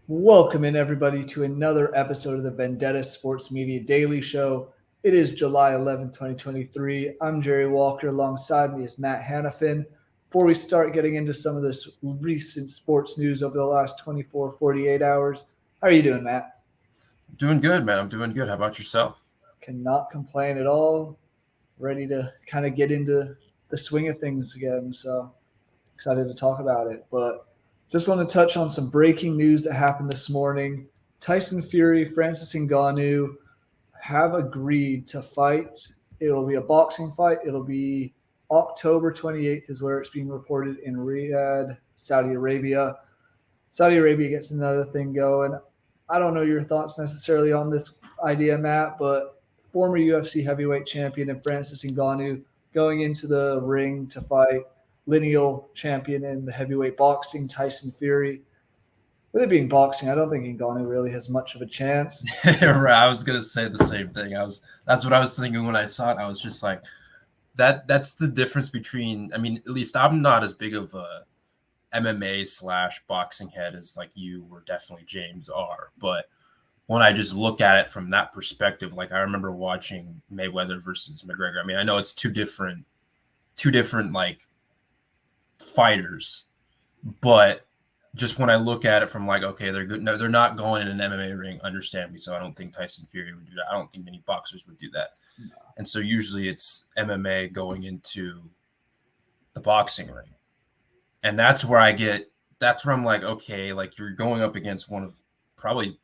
Welcome in everybody to another episode of the Vendetta Sports Media Daily Show. It is July 11th, 2023. I'm Jerry Walker. Alongside me is Matt Hanifan. Before we start getting into some of this recent sports news over the last 24, 48 hours, how are you doing, Matt? Doing good, man. I'm doing good. How about yourself? Cannot complain at all. Ready to kind of get into the swing of things again. So excited to talk about it. But just want to touch on some breaking news that happened this morning. Tyson Fury, Francis Ngannou have agreed to fight. It'll be a boxing fight. It'll be October 28th is where it's being reported in Riyadh, Saudi Arabia. Saudi Arabia gets another thing going. I don't know your thoughts necessarily on this idea, Matt, but former UFC heavyweight champion and Francis Ngannou going into the ring to fight lineal champion in the heavyweight boxing, Tyson Fury. With it being boxing, I don't think Ngannou really has much of a chance. I was gonna say the same thing. That's what I was thinking when I saw it. I was just like, that's the difference between. I mean, at least I'm not as big of a MMA/boxing head as like you or definitely James are. But when I just look at it from that perspective, like I remember watching Mayweather versus McGregor. I mean, I know it's two different like fighters, but just when I look at it from like, okay, they're good. No, they're not going in an MMA ring. Understand me? So I don't think Tyson Fury would do that. I don't think many boxers would do that. No. And so usually it's MMA going into the boxing ring, and that's where I'm like, okay, like you're going up against probably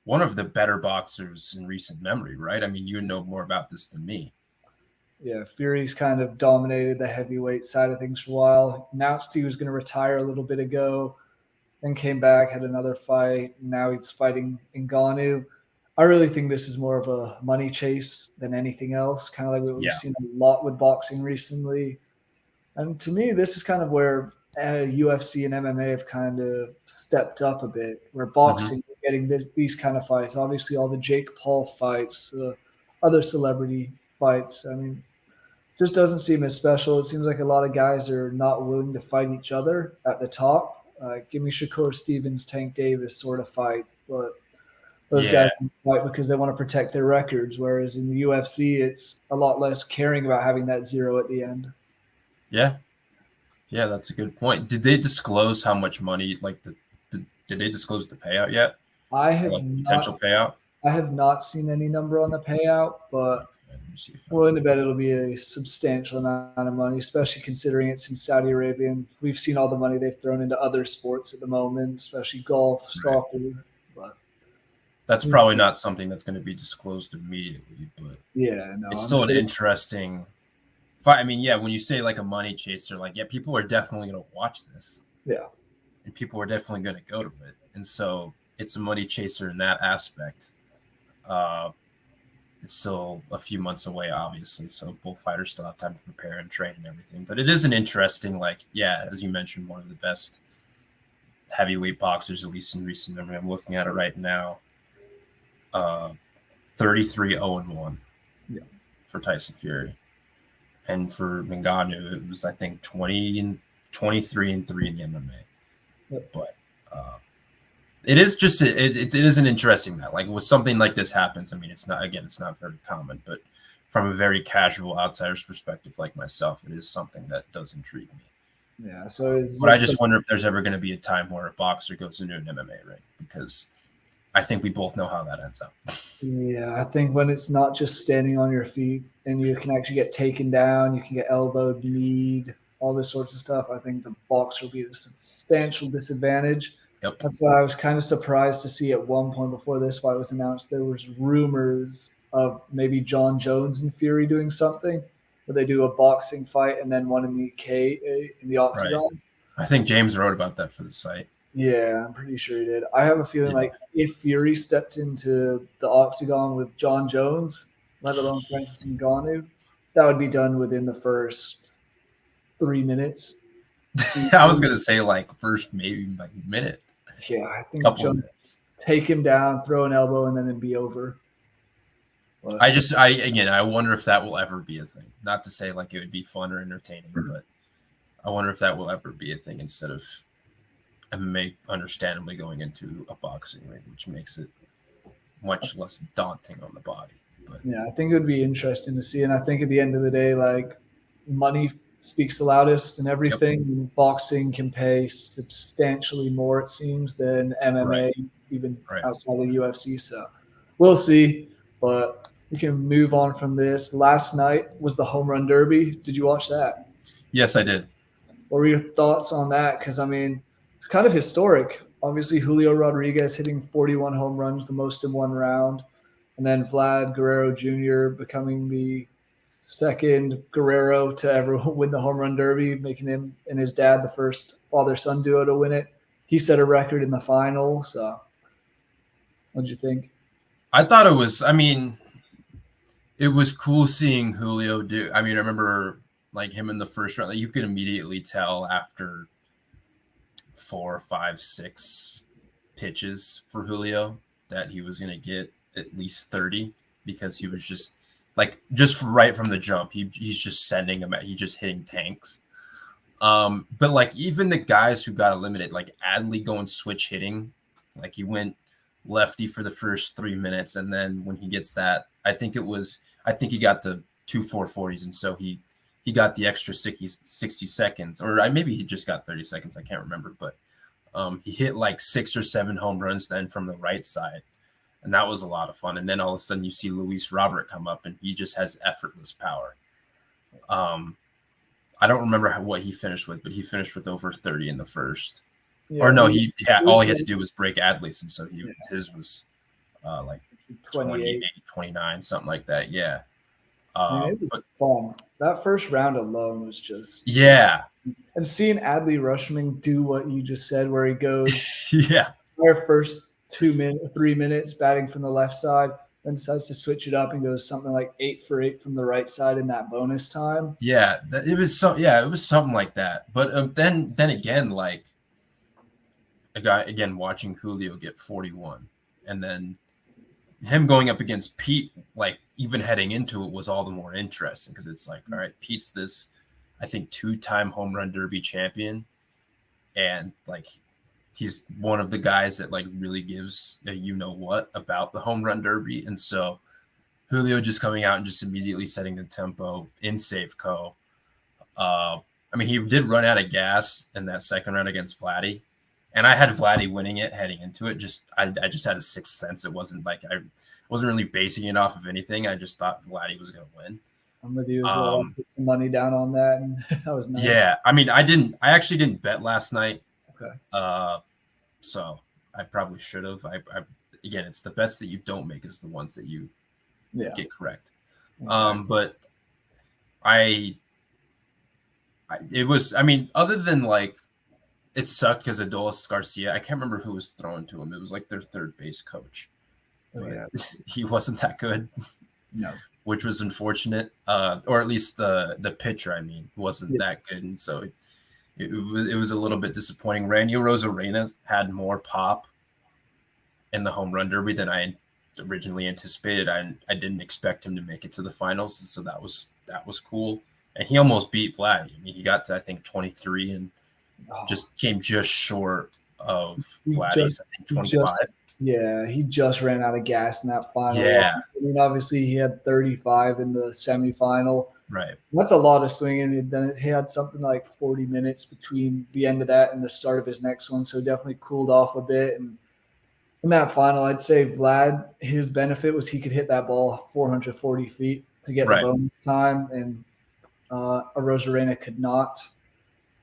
one of the better boxers in recent memory, right? I mean, you know more about this than me. Yeah, Fury's kind of dominated the heavyweight side of things for a while. Announced he was going to retire a little bit ago, then came back, had another fight. Now he's fighting Ngannou. I really think this is more of a money chase than anything else, kind of like what we've seen a lot with boxing recently. And to me, this is kind of where UFC and MMA have kind of stepped up a bit, where boxing getting these kind of fights. Obviously, all the Jake Paul fights, other celebrity fights. I mean, just doesn't seem as special. It seems like a lot of guys are not willing to fight each other at the top. Give me Shakur Stevens, Tank Davis sort of fight, but those guys fight because they want to protect their records. Whereas in the UFC, it's a lot less caring about having that zero at the end. Yeah, that's a good point. Did they disclose how much money? Like did they disclose the payout yet? I have potential payout. I have not seen any number on the payout, but willing to bet it'll be a substantial amount of money, especially considering it's in Saudi Arabia. And we've seen all the money they've thrown into other sports at the moment, especially golf, soccer. But that's probably not something that's going to be disclosed immediately, but it's still an interesting fight. I mean, yeah, when you say like a money chaser, like, yeah, people are definitely going to watch this. Yeah. And people are definitely going to go to it. And so it's a money chaser in that aspect. It's still a few months away, obviously. So both fighters still have time to prepare and train and everything. But it is an interesting, like, yeah, as you mentioned, one of the best heavyweight boxers, at least in recent memory. I'm looking at it right now. 33-0-1 for Tyson Fury. And for Ngannou, it was, I think, 23-3 in the MMA. Yep. But it is just it is an interesting that like when something like this happens. I mean, it's not very common, but from a very casual outsider's perspective, like myself, it is something that does intrigue me. Yeah. So, but I just wonder if there's ever going to be a time where a boxer goes into an MMA ring, because I think we both know how that ends up. Yeah, I think when it's not just standing on your feet and you can actually get taken down, you can get elbowed, kneed, all this sorts of stuff. I think the boxer will be at a substantial disadvantage. Yep. That's why I was kind of surprised to see at one point before this fight was announced, there was rumors of maybe John Jones and Fury doing something where they do a boxing fight and then one in the octagon. Right. I think James wrote about that for the site. Yeah, I'm pretty sure he did. I have a feeling like if Fury stepped into the octagon with John Jones, let alone Francis Ngannou, that would be done within the first 3 minutes. I was gonna say like first maybe like minute. Yeah, I think Jones take him down, throw an elbow, and then it'd be over. But I wonder if that will ever be a thing. Not to say like it would be fun or entertaining, but I wonder if that will ever be a thing instead of MMA understandably going into a boxing ring, which makes it much less daunting on the body. But Yeah, I think it would be interesting to see. And I think at the end of the day, like money speaks the loudest and yep, everything. Boxing can pay substantially more, it seems, than right, MMA, even right. outside the UFC. So we'll see. But we can move on from this. Last night was the home run derby. Did you watch that? Yes, I did. What were your thoughts on that? Because, I mean, it's kind of historic. Obviously, Julio Rodriguez hitting 41 home runs, the most in one round. And then Vlad Guerrero Jr. becoming the second Guerrero to ever win the home run derby, making him and his dad the first father-son duo to win it. He set a record in the final. So what did you think? I thought it was. I mean, it was cool seeing Julio do. I mean, I remember like him in the first round. Like, you could immediately tell after 4, 5, 6 pitches for Julio that he was going to get at least 30 because he was just right from the jump. He's just sending them. He's just hitting tanks. But like even the guys who got eliminated, like Adley going switch hitting, like he went lefty for the first 3 minutes, and then when he gets that, I think he got the 2 440s, and so he got the extra 60 seconds, or maybe he just got 30 seconds. I can't remember, but he hit like 6 or 7 home runs then from the right side, and that was a lot of fun. And then all of a sudden you see Luis Robert come up, and he just has effortless power. I don't remember what he finished with, but he finished with over 30 in the first. Yeah, or no, all he had to do was break Adley's, and so his was like 28, 29, something like that. Yeah. It was fun. That first round alone was just and seeing Adley Rushman do what you just said, where he goes our first 3 minutes batting from the left side, then decides to switch it up and goes something like 8 for 8 from the right side in that bonus time. Yeah, it was something like that. But then again, like a guy again watching Julio get 41, and then him going up against Pete, like even heading into it was all the more interesting because it's like, all right, Pete's this, I think 2-time home run derby champion, and like he's one of the guys that like really gives a you know what about the home run derby. And so Julio just coming out and just immediately setting the tempo in Safeco. I mean, he did run out of gas in that second round against Vladdy, and I had Vladdy winning it heading into it. I just had a sixth sense. It wasn't like I wasn't really basing it off of anything. I just thought Vladdy was going to win. I'm with you as well. I put some money down on that, and that was nice. Yeah, I mean, I actually didn't bet last night. Okay. So I probably should have. Again, it's the bets that you don't make is the ones that you get correct. Exactly. But it was, I mean, other than like, it sucked because Adolis Garcia, I can't remember who was throwing to him. It was like their third base coach. He wasn't that good. No. Which was unfortunate. Or at least the pitcher, I mean, wasn't that good. And so it was a little bit disappointing. Randy Rosarena had more pop in the home run derby than I originally anticipated. I didn't expect him to make it to the finals, and so that was cool. And he almost beat Vlad. I mean, he got to I think 23 and just came just short of Vladdy's. I think 25. He just ran out of gas in that final. Yeah. I mean, obviously he had 35 in the semifinal. Right. That's a lot of swinging. And then he had something like 40 minutes between the end of that and the start of his next one. So definitely cooled off a bit. And in that final, I'd say Vlad, his benefit was he could hit that ball 440 feet to get the bonus time. And Rosarena could not.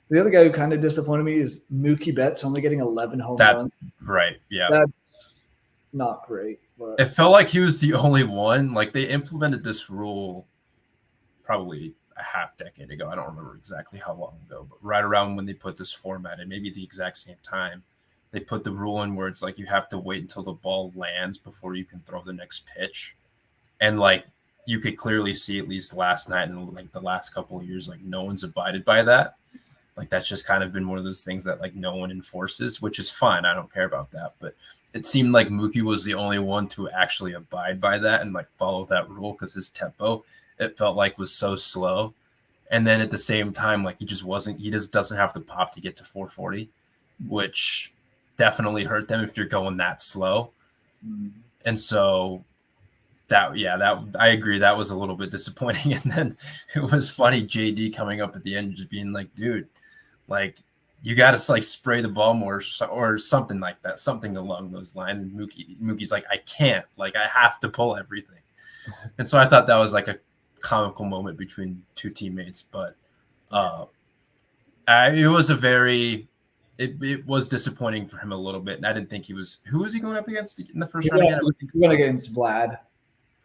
The other guy who kind of disappointed me is Mookie Betts only getting 11 home runs. Right, yeah. That's not great. But it felt like he was the only one. Like they implemented this rule probably a half decade ago. I don't remember exactly how long ago, but right around when they put this format in, maybe the exact same time, they put the rule in where it's like you have to wait until the ball lands before you can throw the next pitch. And like you could clearly see at least last night and like the last couple of years, like no one's abided by that. Like that's just kind of been one of those things that like no one enforces, which is fine. I don't care about that. But it seemed like Mookie was the only one to actually abide by that and like follow that rule because his tempo, it felt like was so slow. And then at the same time, like he just doesn't have the pop to get to 440. which definitely hurt them if you're going that slow. And so that I agree. That was a little bit disappointing. And then it was funny, JD coming up at the end, just being like, dude, like you got to like spray the ball more or something like that, something along those lines. And Mookie's like, I can't, like, I have to pull everything. And so I thought that was like a comical moment between two teammates, but it was it was disappointing for him a little bit. And I didn't think who was he going up against in the first round again? He's going against Vlad.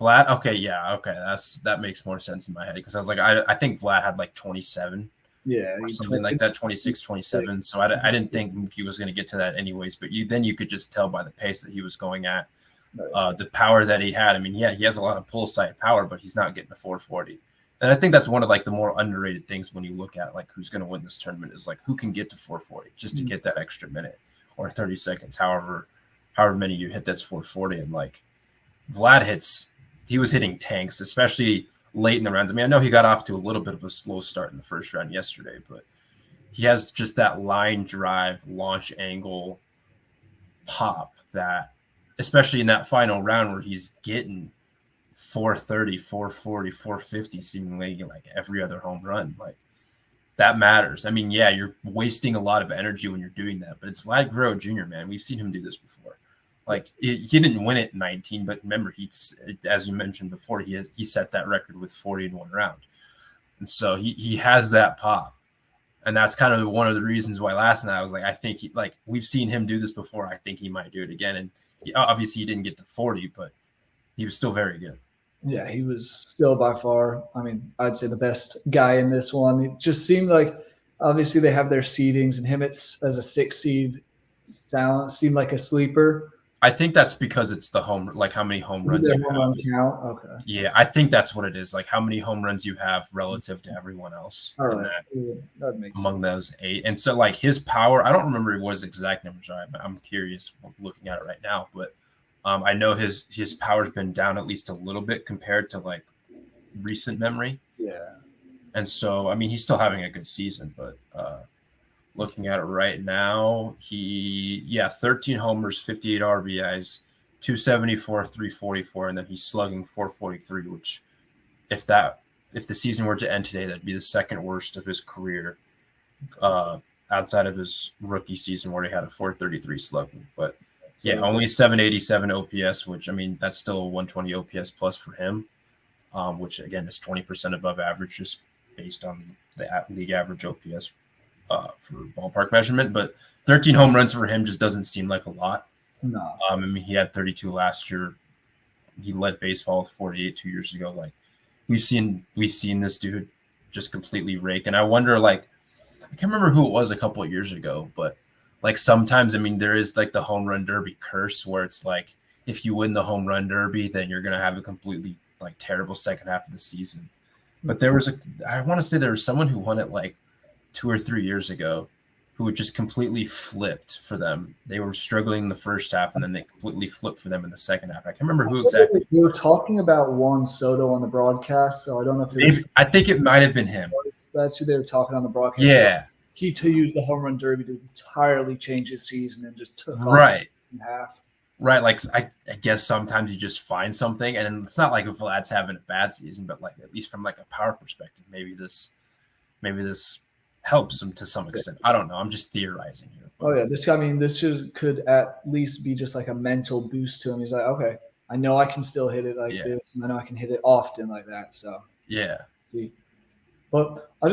Vlad? Okay, yeah, okay. That makes more sense in my head because I was like, I think Vlad had like 27. Yeah. Or something like that, 26, 27. So I didn't think Mookie was going to get to that anyways, but you could just tell by the pace that he was going at, the power that he had. I mean, yeah, he has a lot of pull side power, but he's not getting a 440. And I think that's one of like the more underrated things when you look at like who's going to win this tournament is like who can get to 440 just to get that extra minute or 30 seconds, however many you hit that's 440. And like Vlad he was hitting tanks, especially late in the rounds. I mean, I know he got off to a little bit of a slow start in the first round yesterday, but he has just that line drive, launch angle pop that, especially in that final round where he's getting 430, 440, 450, seemingly like every other home run. Like that matters. I mean, yeah, you're wasting a lot of energy when you're doing that, but it's Vlad Guerrero Jr., man. We've seen him do this before. Like he didn't win it in 19, but remember, as you mentioned before, he set that record with 40 in one round. And so he has that pop. And that's kind of one of the reasons why last night I was like, I think we've seen him do this before. I think he might do it again. And obviously he didn't get to 40, but he was still very good. Yeah, he was still by far, I mean, I'd say the best guy in this one. It just seemed like obviously they have their seedings and him as a 6 seed seemed like a sleeper. I think that's because it's the how many home runs you have. Count? Okay. Yeah, I think that's what it is. Like how many home runs you have relative to everyone else. All right. That makes among those 8. And so like his power, I don't remember what his exact numbers are, but I'm curious looking at it right now. But I know his power's been down at least a little bit compared to like recent memory. Yeah. And so, I mean, he's still having a good season, but looking at it right now, 13 homers, 58 RBIs, 274, 344, and then he's slugging 443, which if the season were to end today, that'd be the second worst of his career, outside of his rookie season where he had a 433 slugging. But only 787 OPS, which I mean that's still a 120 OPS plus for him, which again is 20% above average just based on the league average OPS. For ballpark measurement, but 13 home runs for him just doesn't seem like a lot. No. I mean, he had 32 last year. He led baseball with 48 2 years ago. Like we've seen this dude just completely rake. And I wonder, like, I can't remember who it was a couple of years ago, but like sometimes, I mean, there is like the home run derby curse where it's like if you win the home run derby, then you're gonna have a completely like terrible second half of the season. But I want to say there was someone who won it like 2 or 3 years ago who just completely flipped for them. They were struggling in the first half and then they completely flipped for them in the second half. I can't remember who exactly. They were talking about Juan Soto on the broadcast, so I don't know if it was. I think it might have been him. That's who they were talking on the broadcast. Yeah. He used the home run derby to entirely change his season and just took off in half. Right. Like I guess sometimes you just find something, and it's not like if Vlad's having a bad season, but like at least from like a power perspective, maybe this helps him to some extent. I don't know. I'm just theorizing here. Oh yeah, this could at least be just like a mental boost to him. He's like, okay, I know I can still hit it like this, and I know I can hit it often like that. So see, but I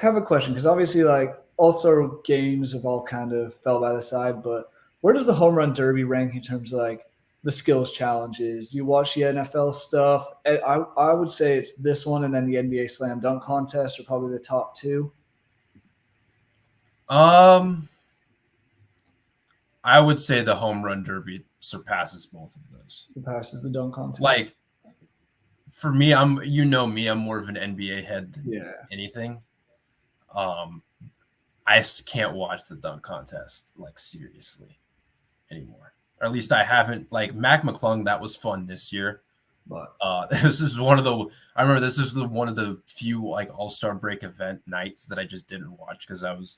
have a question because obviously like also games have all kind of fell by the side. But where does the home run derby rank in terms of like the skills challenges? Do you watch the NFL stuff? I would say it's this one and then the NBA slam dunk contest are probably the top 2. I would say the home run derby surpasses both of those. Surpasses the dunk contest. Like for me, I'm more of an NBA head than anything. I just can't watch the dunk contest like seriously anymore. Or at least I haven't. Like Mac McClung, that was fun this year. But this is one of the few like All-Star break event nights that I just didn't watch because I was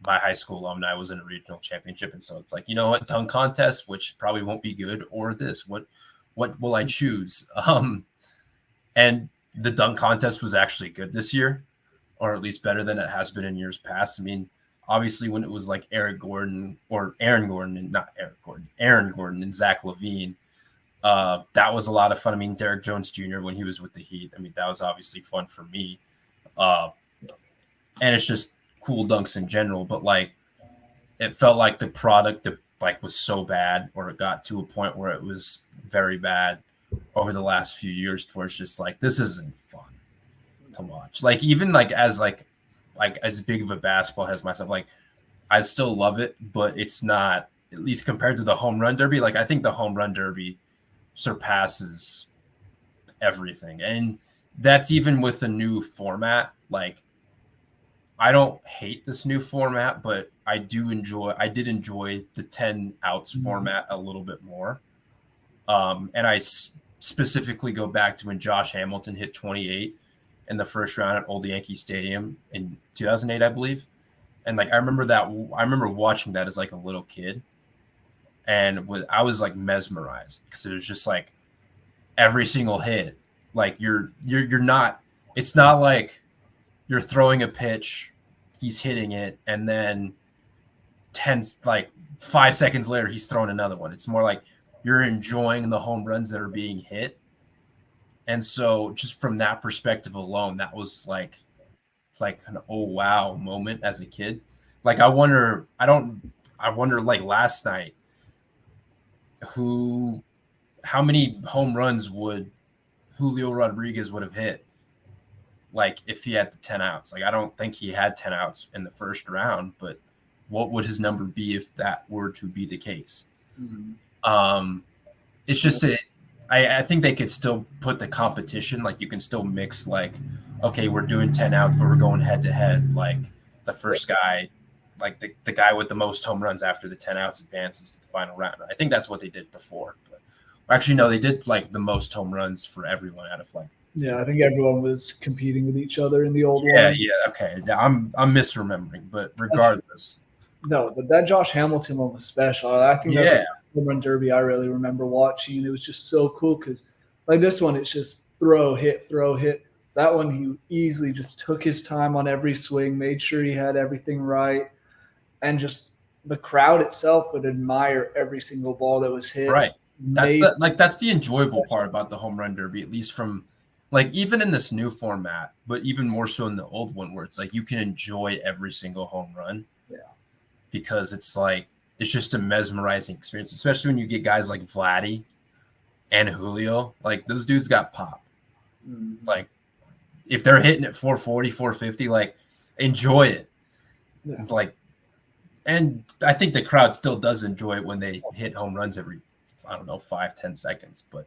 my high school alumni was in a regional championship, and so it's like, you know what, dunk contest, which probably won't be good, or this, what will I choose? And the dunk contest was actually good this year, or at least better than it has been in years past. I mean, obviously when it was like Aaron Gordon and Zach LaVine, that was a lot of fun. I mean, Derek Jones Jr. when he was with the Heat, I mean, that was obviously fun for me. And it's just cool dunks in general, but like it felt like the product was so bad, or it got to a point where it was very bad over the last few years, towards just like, this isn't fun to watch. Like even like as big of a basketball as myself, like I still love it, but it's not, at least compared to the home run derby. Like I think the home run derby surpasses everything, and that's even with the new format. Like I don't hate this new format, but I did enjoy the 10 outs format a little bit more. And I specifically go back to when Josh Hamilton hit 28 in the first round at Old Yankee Stadium in 2008, I believe. And like I remember watching that as like a little kid, and I was like mesmerized, because it was just like every single hit, like you're not, it's not like you're throwing a pitch, he's hitting it, and then 5 seconds later he's throwing another one. It's more like you're enjoying the home runs that are being hit. And so just from that perspective alone, that was like an oh wow moment as a kid. Like I wonder like last night, how many home runs would Julio Rodriguez would have hit, like if he had the 10 outs? Like I don't think he had 10 outs in the first round, but what would his number be if that were to be the case? Mm-hmm. It's just I think they could still put the competition, like you can still mix, like, okay, we're doing 10 outs, but we're going head to head. Like the first guy, like the guy with the most home runs after the 10 outs advances to the final round. I think that's what they did before. But actually, no, they did like the most home runs for everyone out of like. Yeah, I think everyone was competing with each other in the old one. Yeah, okay. Yeah, I'm misremembering, but regardless. No, but that Josh Hamilton one was special. I think that's like the home run derby I really remember watching, and it was just so cool because like this one, it's just throw, hit, throw, hit. That one, he easily just took his time on every swing, made sure he had everything right, and just the crowd itself would admire every single ball that was hit. Right. That's the enjoyable part about the home run derby, at least from like even in this new format, but even more so in the old one, where it's like you can enjoy every single home run. Yeah. Because it's like it's just a mesmerizing experience, especially when you get guys like Vladdy and Julio. Like those dudes got pop. Mm-hmm. Like if they're hitting at 440, 450, like enjoy it. Yeah. Like, and I think the crowd still does enjoy it when they hit home runs every, 5-10 seconds, but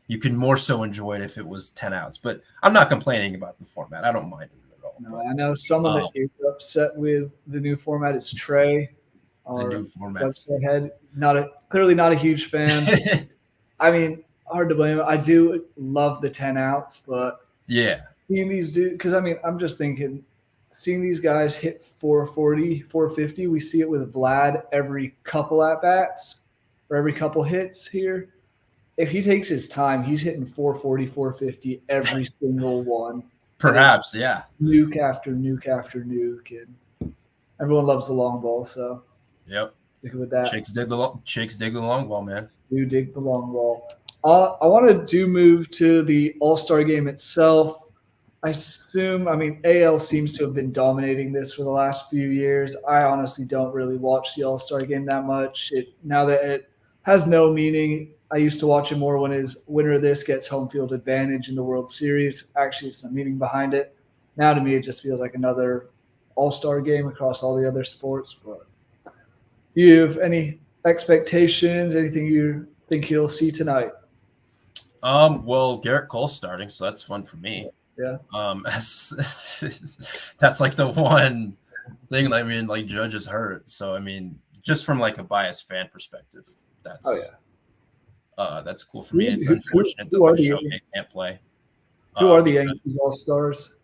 you can more so enjoy it if it was 10 outs. But I'm not complaining about the format. I don't mind it at all. No, I know someone that is upset with the new format is Trey. The new format. Clearly not a huge fan. I mean, hard to blame him. I do love the 10 outs, but yeah, seeing these dudes, because I mean, I'm just thinking, seeing these guys hit 440, 450, we see it with Vlad every couple at bats or every couple hits here. If he takes his time, he's hitting 440, 450 every single one. Perhaps, yeah. Nuke after nuke after nuke, and everyone loves the long ball, so yep. Stick with that. Chicks dig the long ball, man. Do dig the long ball. I want to move to the All-Star game itself. AL seems to have been dominating this for the last few years. I honestly don't really watch the All-Star game that much. Now that it has no meaning, I used to watch it more when his winner of this gets home field advantage in the World Series. Actually, it's some meaning behind it. Now to me, it just feels like another All-Star game across all the other sports. But do you have any expectations, anything you think you'll see tonight? Well, Garrett Cole's starting, so that's fun for me. Yeah. That's like the one thing. I mean, like Judge is hurt, so I mean, just from like a biased fan perspective, that's that's cool for me. It's unfortunate that Shohei can't play. Who are the Yankees All-Stars?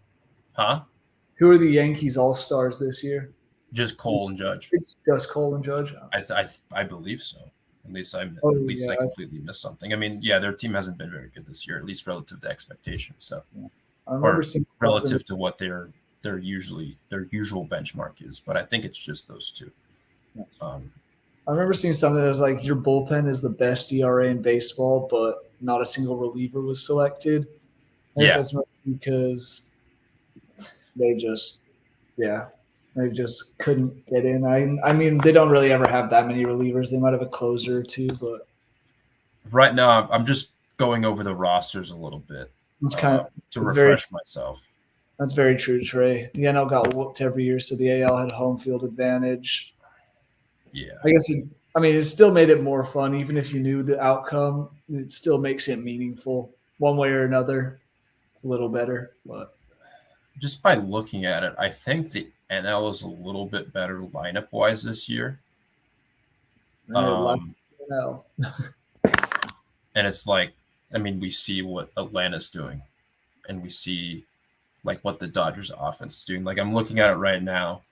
Huh? Who are the Yankees All-Stars this year? Just Cole and Judge. It's just Cole and Judge. I believe so. At least I Yeah, completely missed something. I mean, yeah, their team hasn't been very good this year, at least relative to expectations. So, I remember or seeing relative to what their usual benchmark is. But I think it's just those two. I remember seeing something that was like your bullpen is the best ERA in baseball, but not a single reliever was selected. I guess that's mostly because they just couldn't get in. I mean, they don't really ever have that many relievers. They might have a closer or two, but right now I'm just going over the rosters a little bit to refresh myself. That's very true, Trey. The NL got whooped every year, so the AL had home field advantage. Yeah. I guess it still made it more fun, even if you knew the outcome. It still makes it meaningful one way or another. It's a little better, but just by looking at it, I think the NL is a little bit better lineup wise this year. NL. And it's like, I mean, we see what Atlanta's doing, and we see like what the Dodgers offense is doing. Like I'm looking at it right now.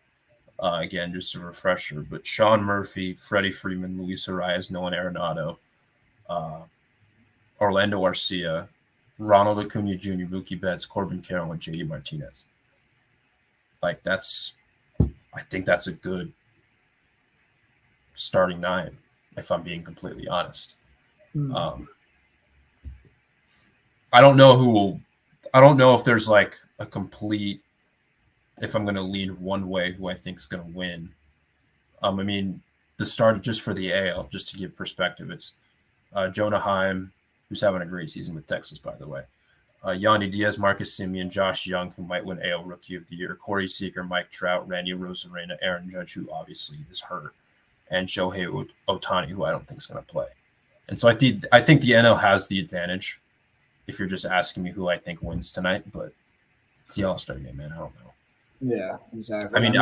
Again, just a refresher, but Sean Murphy, Freddie Freeman, Luis Arias, Nolan Arenado, Orlando Arcia, Ronald Acuna Jr., Mookie Betts, Corbin Carroll, and JD Martinez. Like I think that's a good starting nine, if I'm being completely honest. I don't know if there's like a complete, if I'm going to lean one way, who I think is going to win. I mean, the start just for the AL, just to give perspective, it's Jonah Heim, who's having a great season with Texas, by the way. Yandy Diaz, Marcus Semien, Josh Young, who might win AL Rookie of the Year, Corey Seager, Mike Trout, Randy Rosarena, Aaron Judge, who obviously is hurt, and Shohei Ohtani, who I don't think is going to play. And so I think the NL has the advantage, if you're just asking me who I think wins tonight, but it's the All-Star game, man. I don't know. Yeah, exactly. I mean,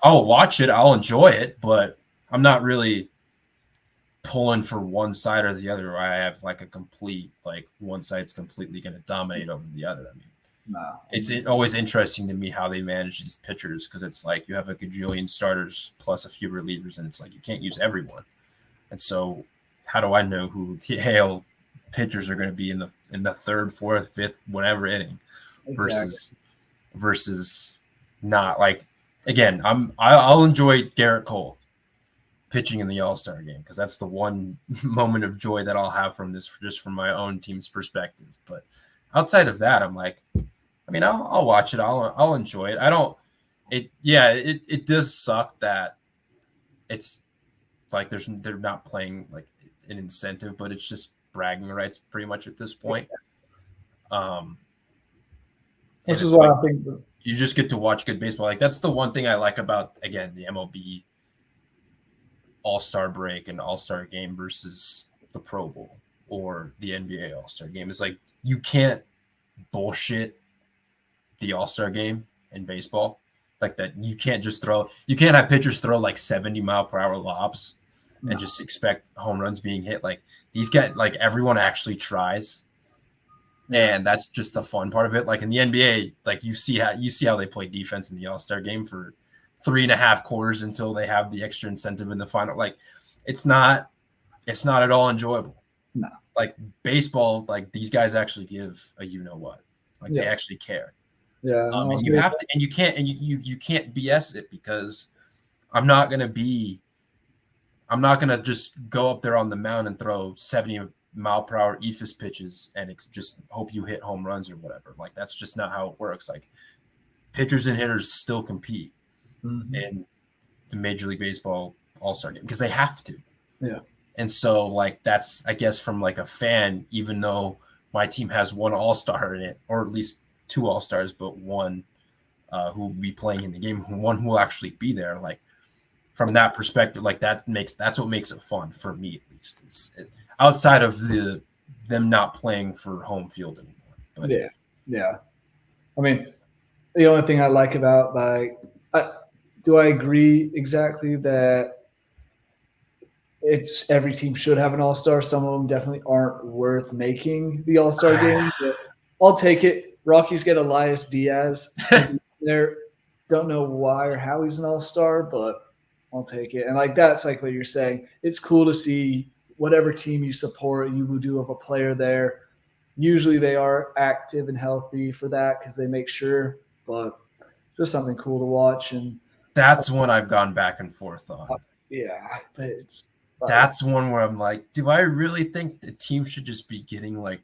I'll watch it. I'll enjoy it, but I'm not really pulling for one side or the other. I have like a complete, like one side's completely going to dominate over the other. I mean, it's always interesting to me how they manage these pitchers, because it's like you have a gajillion starters plus a few relievers, and it's like you can't use everyone. And so how do I know who the AL pitchers are going to be in the third, fourth, fifth, whatever inning versus not? Like, again, I'll enjoy Garrett Cole pitching in the All-Star game, because that's the one moment of joy that I'll have from this, just from my own team's perspective. But outside of that, I'm like, I mean, I'll watch it. I'll enjoy it. It does suck that it's like they're not playing like an incentive, but it's just bragging rights pretty much at this point. This is what I think. You just get to watch good baseball. Like, that's the one thing I like about, again, the MLB All-Star break and All-Star game versus the Pro Bowl or the NBA All-Star game. It's like, you can't bullshit the All-Star game in baseball like that. You can't have pitchers throw like 70-mile-per-hour lobs and just expect home runs being hit. Like, these guys, like, everyone actually tries. And that's just the fun part of it. Like in the NBA, like you see how they play defense in the All-Star game for 3.5 quarters until they have the extra incentive in the final. Like, it's not at all enjoyable. No. Like baseball, like these guys actually give a what. Like they actually care. Yeah. And you have to, and you can't BS it, because I'm not gonna just go up there on the mound and throw 70-mile-per-hour eephus pitches and just hope you hit home runs or whatever. Like, that's just not how it works. Like, pitchers and hitters still compete in the Major League Baseball All-Star game, because they have to. Yeah. And so, like, that's, I guess, from like a fan, even though my team has one All-Star in it, or at least 2 All-Stars, but one who will be playing in the game, one who will actually be there. Like, from that perspective, like that's what makes it fun for me, at least. Outside of them not playing for home field anymore. But yeah. I mean, the only thing I like about, like, do I agree exactly that it's every team should have an All-Star? Some of them definitely aren't worth making the All-Star game. But I'll take it. Rockies get Elias Diaz there. Don't know why or how he's an all-star, but I'll take it. And like that's like what you're saying. It's cool to see whatever team you support, you do have a player there. Usually they are active and healthy for that because they make sure, but just something cool to watch. And that's one I've gone back and forth on. Yeah, but that's one where I'm like, do I really think the team should just be getting like,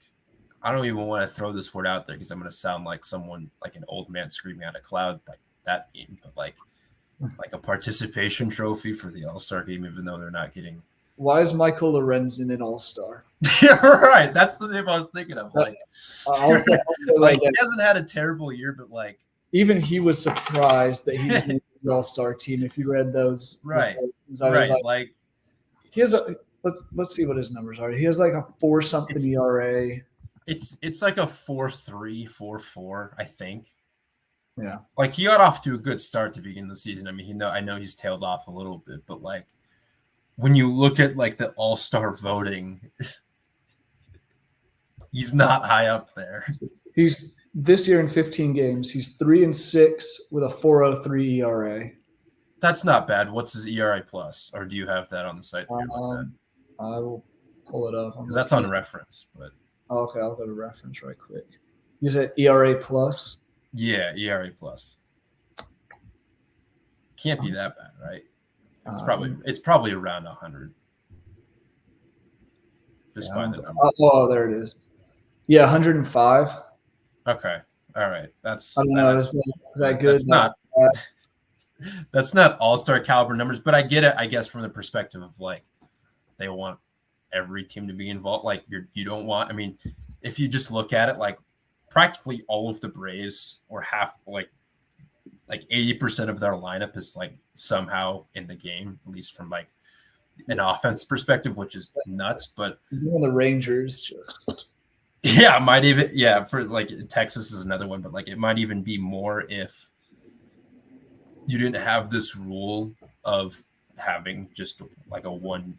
I don't even want to throw this word out there because I'm going to sound like someone, like an old man screaming at a cloud, like that game, but like a participation trophy for the All-Star game, even though they're not getting. Why is Michael Lorenzen an All-Star? Yeah, right. That's the name I was thinking of. Like, I'll say like he hasn't had a terrible year, but like even he was surprised that he was in the All-Star team. If you read those, right, right, like he has a let's see what his numbers are. He has like a 4-something ERA. It's like a 4.3, 4.4, I think. Yeah, like he got off to a good start to begin the season. I mean, I know he's tailed off a little bit, but like when you look at like the All-Star voting, he's not high up there. He's this year in 15 games, he's 3-6 with a 4.03 ERA. That's not bad. What's his ERA plus? Or do you have that on the site? I will pull it up. Because that's on reference, but okay, I'll go to reference right quick. You said ERA plus? Yeah, ERA plus. Can't be that bad, right? It's probably around 100. Just by the number. Oh, there it is. Yeah, 105. Okay. All right. That's I don't know. Is that good? That's not all-star caliber numbers, but I get it, I guess, from the perspective of like they want every team to be involved. Like you don't want, I mean, if you just look at it, like practically all of the Braves or half like 80% of their lineup is like somehow in the game, at least from like an offense perspective, which is nuts. But the Rangers just might even for like Texas is another one, but like it might even be more if you didn't have this rule of having just like a one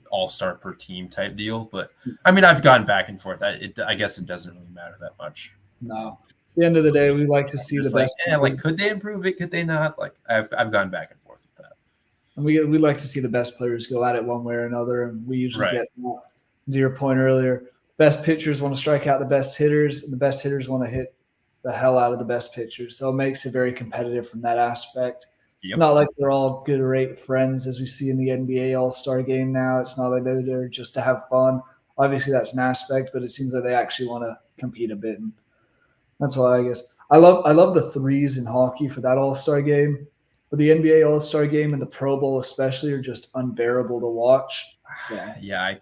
all-star per team type deal. But I mean, I've gone back and forth. I guess it doesn't really matter that much. No. At the end of the day, we like to see the best. Like, could they improve it? Could they not? Like, I've gone back and forth with that. And we like to see the best players go at it one way or another, and we usually get that. To your point earlier, best pitchers want to strike out the best hitters, and the best hitters want to hit the hell out of the best pitchers. So it makes it very competitive from that aspect. Yep. Not like they're all good or great friends as we see in the NBA All-Star game now. It's not like they're there just to have fun. Obviously, that's an aspect, but it seems like they actually want to compete a bit. And that's why I guess I love the threes in hockey for that All-Star game. But the NBA All-Star game and the Pro Bowl especially are just unbearable to watch. Yeah,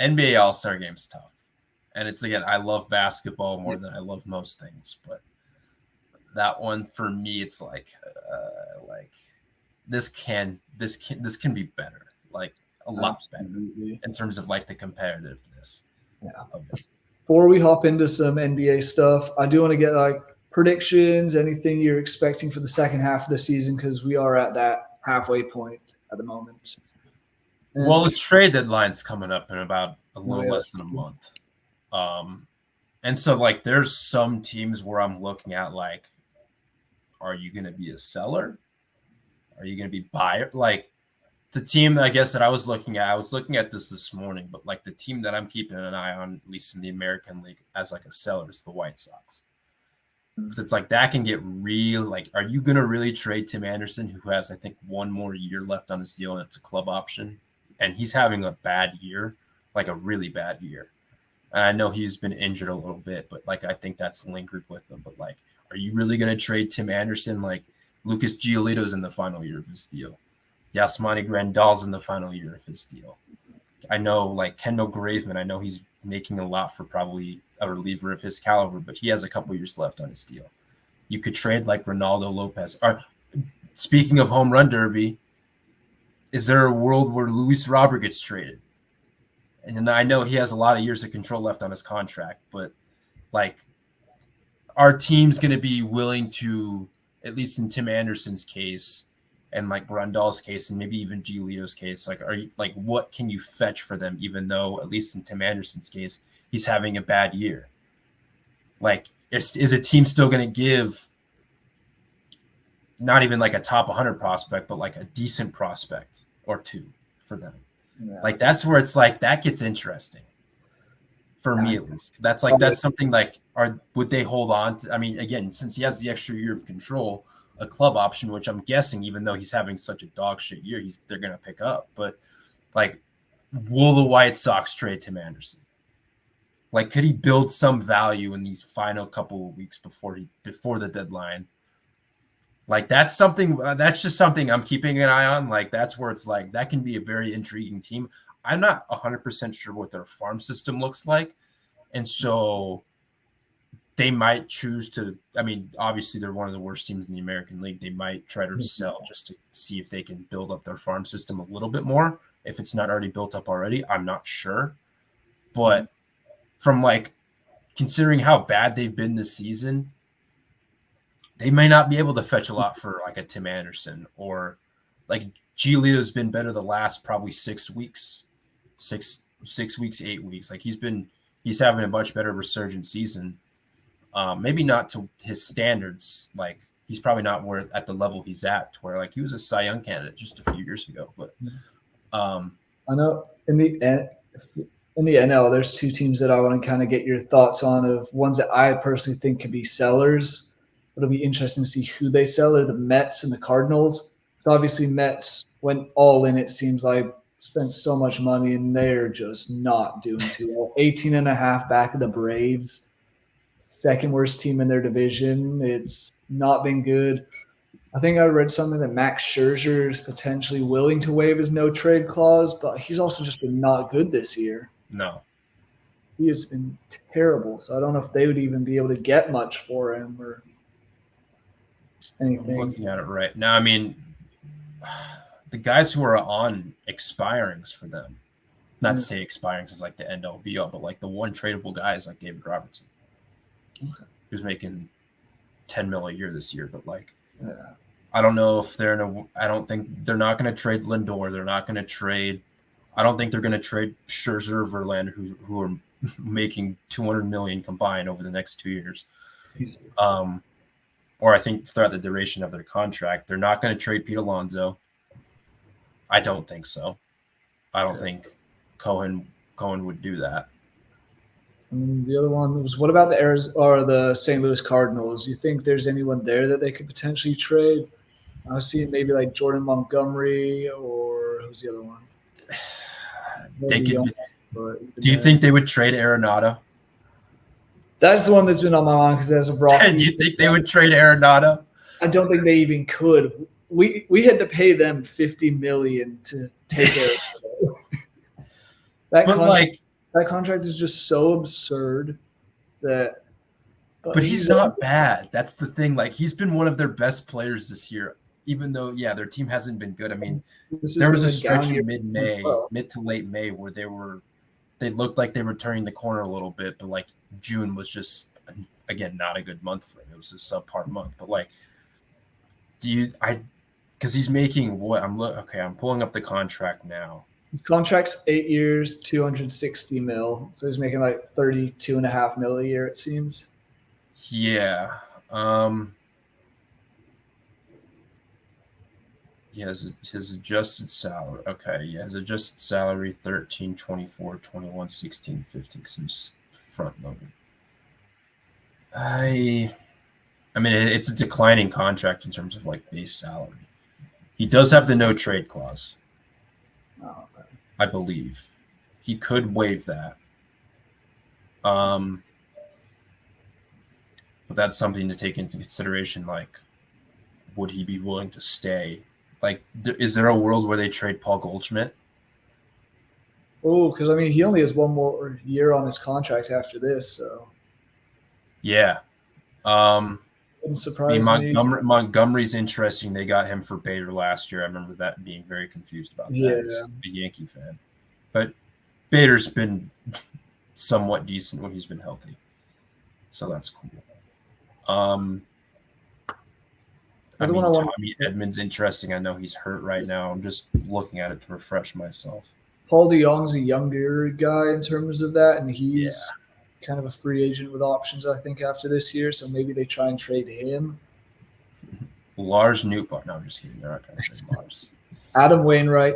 NBA All-Star game's tough. And it's, again, I love basketball more than I love most things. But that one, for me, it's like this can be better. Like, a lot better in terms of, like, the competitiveness of it. Before we hop into some NBA stuff, I do want to get, like, predictions, anything you're expecting for the second half of the season, because we are at that halfway point at the moment. And well, the trade deadline's coming up in about a little less than a month. And so, like, there's some teams where I'm looking at, like, are you going to be a seller? Are you going to be buyer? Like, the team, I guess, that I was looking at this morning, but, like, the team that I'm keeping an eye on, at least in the American League, as, like, a seller is the White Sox. Because it's like that can get real. Like, are you going to really trade Tim Anderson, who has, I think, one more year left on his deal, and it's a club option? And he's having a bad year, like a really bad year. And I know he's been injured a little bit, but, like, I think that's lingered with him. But, like, are you really going to trade Tim Anderson? Like, Lucas Giolito's in the final year of his deal. Yasmani Grandal's in the final year of his deal. I know, like, Kendall Graveman, I know he's making a lot for probably a reliever of his caliber, but he has a couple years left on his deal. You could trade, like, Ronaldo Lopez. Or, speaking of home run derby, is there a world where Luis Robert gets traded? And I know he has a lot of years of control left on his contract, but, like, our team's going to be willing to, at least in Tim Anderson's case, and, like, Grandal's case, and maybe even Giolito's case, like, are you, like, what can you fetch for them, even though, at least in Tim Anderson's case, he's having a bad year? Like, is a team still going to give not even like a top 100 prospect, but like a decent prospect or two for them. Yeah. Like that's where it's like that gets interesting for me at least. That's something like would they hold on to? I mean, again, since he has the extra year of control, a club option, which I'm guessing, even though he's having such a dog shit year, they're gonna pick up. But like, will the White Sox trade Tim Anderson? Like, could he build some value in these final couple of weeks before the deadline? Like, that's something. That's just something I'm keeping an eye on. Like, that's where it's like that can be a very intriguing team. I'm not 100% sure what their farm system looks like, and so they might choose to. I mean, obviously they're one of the worst teams in the American League. They might try to sell just to see if they can build up their farm system a little bit more. If it's not already built up already, I'm not sure. But from like considering how bad they've been this season, they may not be able to fetch a lot for like a Tim Anderson, or like Giolito's been better the last probably 6 weeks, 8 weeks. Like he's having a much better resurgent season. Maybe not to his standards. Like he's probably not at the level he's at, to where like he was a Cy Young candidate just a few years ago. But I know in the NL, there's two teams that I want to kind of get your thoughts on, of ones that I personally think could be sellers. It'll be interesting to see who they sell. Are the Mets and the Cardinals. So obviously Mets went all in, it seems like, spent so much money, and they're just not doing too well. 18.5 back of the Braves. Second worst team in their division. It's not been good. I think I read something that Max Scherzer is potentially willing to waive his no-trade clause, but he's also just been not good this year. No. He has been terrible, so I don't know if they would even be able to get much for him or anything. I'm looking at it right now. I mean, the guys who are on expirings for them, not to say expirings is like the end all be all, but like the one tradable guys like David Robertson, who's making $10 million a year this year, but like, I don't know if I don't think they're not going to trade Lindor. They're not going to trade. I don't think they're going to trade Scherzer or Verlander, who are making $200 million combined over the next 2 years. Or I think throughout the duration of their contract, they're not going to trade Pete Alonso. I don't think so. I don't think Cohen would do that. And the other one was, what about the St. Louis Cardinals? You think there's anyone there that they could potentially trade? I was seeing maybe like Jordan Montgomery, or who's the other one? Do you think they would trade Arenado? That's the one that's been on my mind because as a Brock. Do you think they would trade Arenado? I don't think they even could. We had to pay them $50 million to take Arenado. That contract is just so absurd that. But he's not bad. That's the thing. Like, he's been one of their best players this year, even though, their team hasn't been good. I mean, there was a stretch in mid to late May, where they looked like they were turning the corner a little bit, but like June was just, again, not a good month for him. It was a subpar month. But like, because he's making what I'm pulling up the contract now. His contract's 8 years, $260 million. So he's making like $32.5 million a year, it seems. Yeah. His adjusted salary. Okay, yeah, his adjusted salary 13, 24, 21, 16, 15, because he's front loaded. I mean, it's a declining contract in terms of like base salary. He does have the no trade clause. Oh, okay. I believe he could waive that. But that's something to take into consideration. Like, would he be willing to stay? Like, is there a world where they trade Paul Goldschmidt? Oh, because I mean, he only has one more year on his contract after this, so. Yeah. Wouldn't surprise me. Montgomery's interesting. They got him for Bader last year. I remember that being very confused about that as a Yankee fan. But Bader's been somewhat decent when he's been healthy. So that's cool. Tommy Edmonds interesting. I know he's hurt right now. I'm just looking at it to refresh myself. Paul DeYoung's a younger guy in terms of that, and he's kind of a free agent with options, I think, after this year. So maybe they try and trade him. Lars Nootbaar. No, I'm just kidding. They're not going to trade Lars. Adam Wainwright,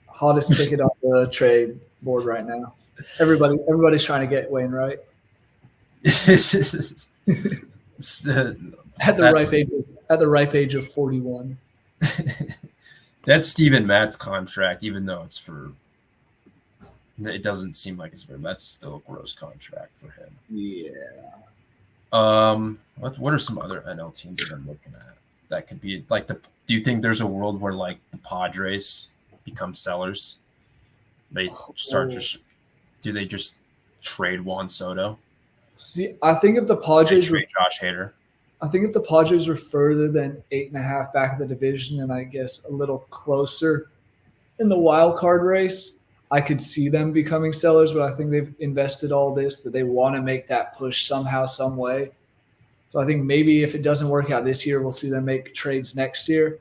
hottest ticket on the trade board right now. Everybody's trying to get Wainwright at the ripe age of 41. That's Steven Matt's contract, even though it's for. It doesn't seem like it's for him. That's still a gross contract for him. Yeah. What are some other NL teams that I'm looking at that could be like the? Do you think there's a world where like the Padres become sellers? They start just. Do they just trade Juan Soto? See, I think if the Padres trade Josh Hader. I think if the Padres were further than 8.5 back of the division, and I guess a little closer in the wild card race, I could see them becoming sellers. But I think they've invested all this that they want to make that push somehow, some way. So I think maybe if it doesn't work out this year, we'll see them make trades next year.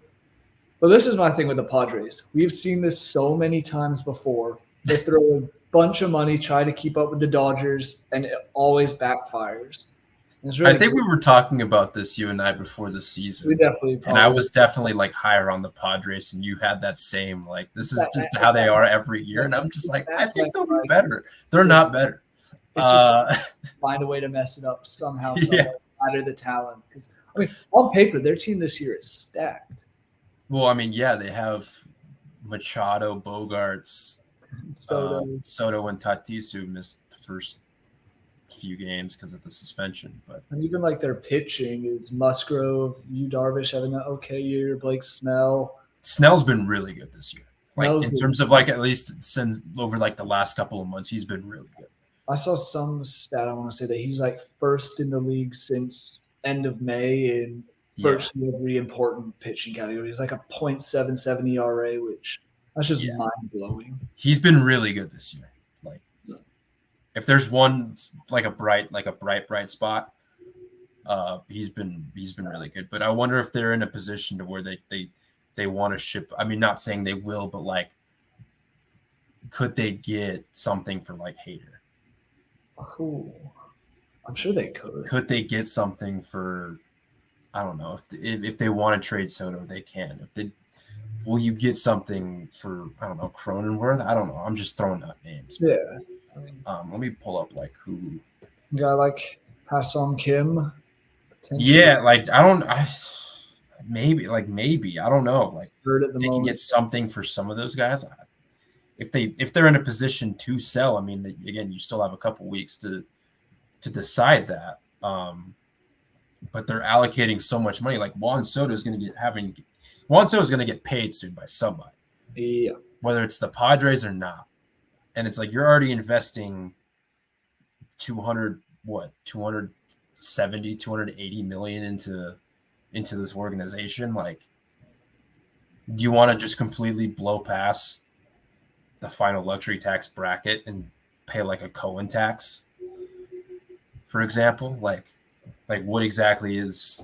But this is my thing with the Padres. We've seen this so many times before. They throw a bunch of money, try to keep up with the Dodgers, and it always backfires. Really I think we were talking about this, you and I, before the season. We definitely. And I was definitely like higher on the Padres, and you had that same like this is just how they are every year, and I'm just like I think they'll be better. They're not better. Just find a way to mess it up somehow. Matter the talent. Because I mean, on paper, their team this year is stacked. Well, I mean, yeah, they have Machado, Bogarts, Soto, and Tatis who missed the first few games because of the suspension, and even like their pitching is Musgrove, Darvish having an okay year, Blake Snell's been really good this year. Like in terms of like at least since over like the last couple of months, he's been really good. I saw some stat. I want to say that he's like first in the league since end of May in virtually every important pitching category. He's like a .77 ERA, which that's just mind blowing. He's been really good this year. Like. If there's one like a bright spot, he's been really good. But I wonder if they're in a position to where they want to ship. I mean, not saying they will, but like, could they get something for like Hader? Oh, I'm sure they could. Could they get something for? I don't know if they want to trade Soto, they can. Will you get something for? I don't know, Cronenworth. I don't know. I'm just throwing out names. Yeah. Let me pull up like who. A guy like Ha-Seong Kim. Yeah, like maybe I don't know. Like they can get something for some of those guys. If they're in a position to sell, I mean, again, you still have a couple weeks to decide that. But they're allocating so much money. Like Juan Soto is going to get paid soon by somebody. Yeah. Whether it's the Padres or not. And it's like you're already investing 280 million into this organization. Like, do you want to just completely blow past the final luxury tax bracket and pay like a Cohen tax, for example? Like what exactly is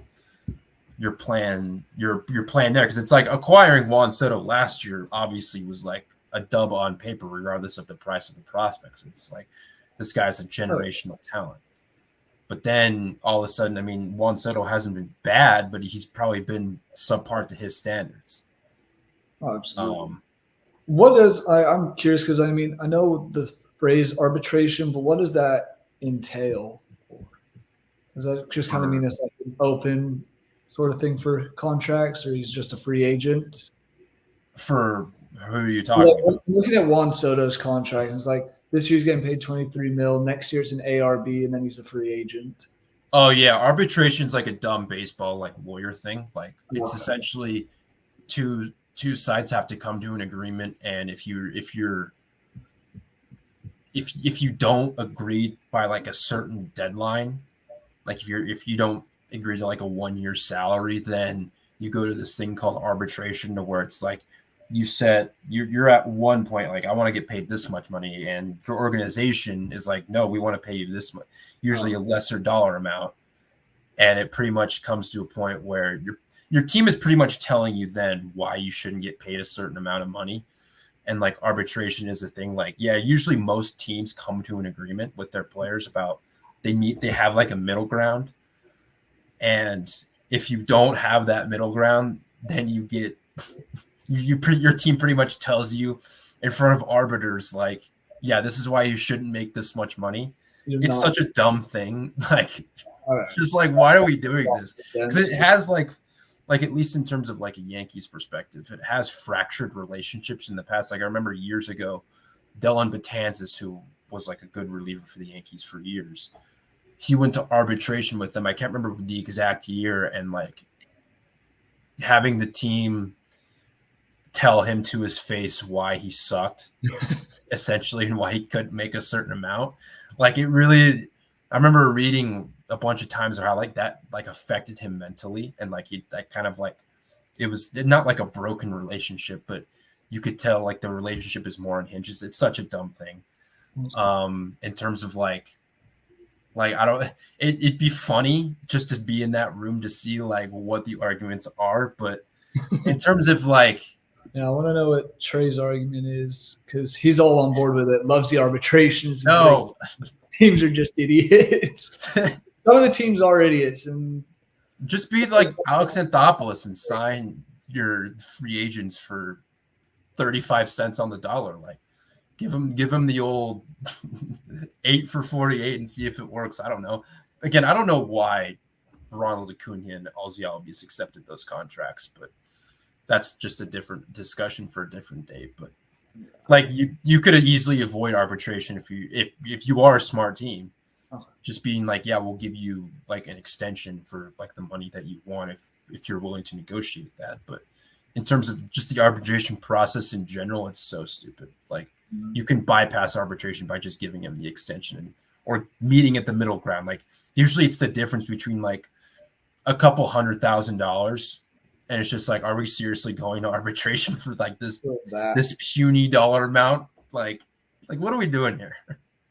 your plan? Your plan there? Because it's like acquiring Juan Soto last year obviously was like a dub on paper, regardless of the price of the prospects. It's like this guy's a generational talent. But then all of a sudden, I mean, Juan Soto hasn't been bad, but he's probably been subpar to his standards. Oh, absolutely. I'm curious because I mean, I know the phrase arbitration, but what does that entail? Does that just kind of mean it's like an open sort of thing for contracts, or he's just a free agent? For who are you talking about? Looking at Juan Soto's contract, it's like this year's getting paid $23 million. Next year it's an ARB, and then he's a free agent. Oh yeah, arbitration's like a dumb baseball like lawyer thing. Like it's essentially two sides have to come to an agreement, and if you don't agree by like a certain deadline, like if you don't agree to like a 1-year salary, then you go to this thing called arbitration, to where it's like you said you're at one point like I want to get paid this much money, and your organization is like, no, we want to pay you this much, usually a lesser dollar amount, and it pretty much comes to a point where your team is pretty much telling you then why you shouldn't get paid a certain amount of money. And like arbitration is a thing. Like, yeah, usually most teams come to an agreement with their players about they have like a middle ground, and if you don't have that middle ground, then you get your team pretty much tells you in front of arbiters, like, yeah, this is why you shouldn't make this much money. It's such a dumb thing. Like, just like, why are we doing this? Because it has like at least in terms of like a Yankees perspective, it has fractured relationships in the past. Like I remember years ago, Dellin Betances, who was like a good reliever for the Yankees for years, he went to arbitration with them. I can't remember the exact year, and like having the team tell him to his face why he sucked, essentially, and why he couldn't make a certain amount. Like it really, I remember reading a bunch of times how like that like affected him mentally, and like he that kind of like it was not like a broken relationship, but you could tell like the relationship is more on hinges. It's such a dumb thing. In terms of like I don't, it'd be funny just to be in that room to see like what the arguments are, but in terms of like, yeah, I want to know what Trey's argument is because he's all on board with it. Loves the arbitrations. No, teams are just idiots. Some of the teams are idiots, and just be like Alex Anthopoulos and sign your free agents for 35 cents on the dollar. Like, give him the old 8 for 48 and see if it works. I don't know. Again, I don't know why Ronald Acuna and Ozzy Albies accepted those contracts, but that's just a different discussion for a different day. But like you could easily avoid arbitration if you are a smart team, just being like, yeah, we'll give you like an extension for like the money that you want if you're willing to negotiate that. But in terms of just the arbitration process in general, it's so stupid. Like you can bypass arbitration by just giving him the extension or meeting at the middle ground. Like usually it's the difference between like a couple $100,000. And it's just like, are we seriously going to arbitration for like this puny dollar amount? Like what are we doing here?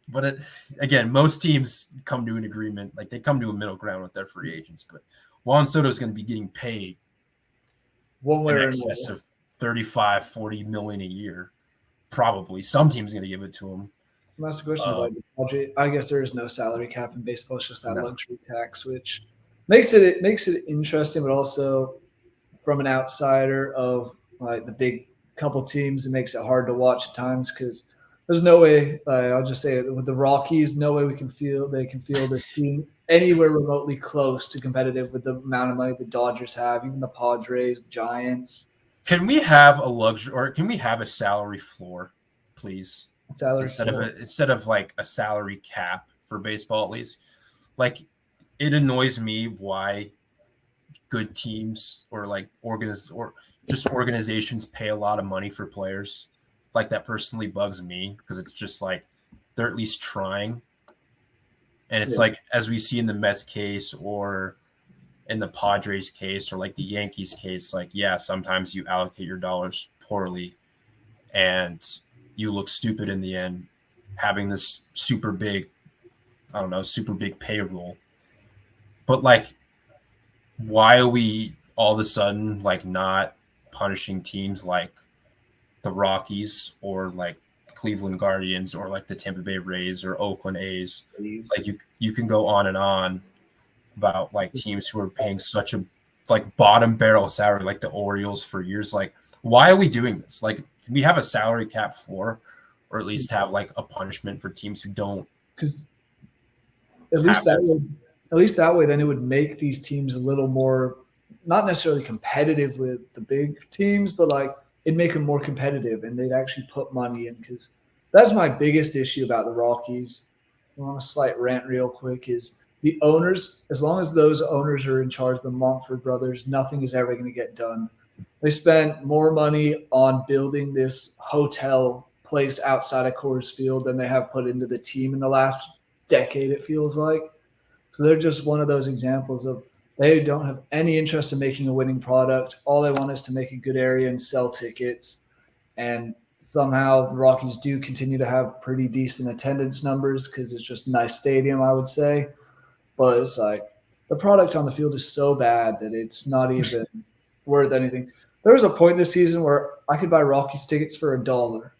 But again, most teams come to an agreement. Like they come to a middle ground with their free agents. But Juan Soto is going to be getting paid one way in or excess another of 35, 40 million a year. Probably some team's going to give it to him. That's the question about the budget. I guess there is no salary cap in baseball. It's just that luxury tax, which makes it interesting, but also from an outsider of like the big couple teams, it makes it hard to watch at times because there's no way. I'll just say it with the Rockies, no way they can feel this team anywhere remotely close to competitive with the amount of money the Dodgers have, even the Padres, the Giants. Can we have a luxury, or can we have a salary floor, please? Instead of like a salary cap for baseball, at least. Like it annoys me why good teams or like organizations pay a lot of money for players. Like that personally bugs me because it's just like they're at least trying. And it's like, as we see in the Mets case or in the Padres case or like the Yankees case, like, yeah, sometimes you allocate your dollars poorly and you look stupid in the end having this super big payroll. But like, why are we all of a sudden like not punishing teams like the Rockies or like Cleveland Guardians or like the Tampa Bay Rays or Oakland A's? Like you can go on and on about like teams who are paying such a like bottom barrel salary, like the Orioles for years. Like, why are we doing this? Like, can we have a salary cap floor or at least have like a punishment for teams who don't? Because at least that way, then it would make these teams a little more, not necessarily competitive with the big teams, but like it'd make them more competitive and they'd actually put money in. Because that's my biggest issue about the Rockies. On a slight rant real quick is the owners, as long as those owners are in charge, the Montford brothers, nothing is ever going to get done. They spent more money on building this hotel place outside of Coors Field than they have put into the team in the last decade, it feels like. So they're just one of those examples of they don't have any interest in making a winning product. All they want is to make a good area and sell tickets. And somehow the Rockies do continue to have pretty decent attendance numbers because it's just a nice stadium, I would say. But it's like the product on the field is so bad that it's not even worth anything. There was a point this season where I could buy Rockies tickets for $1.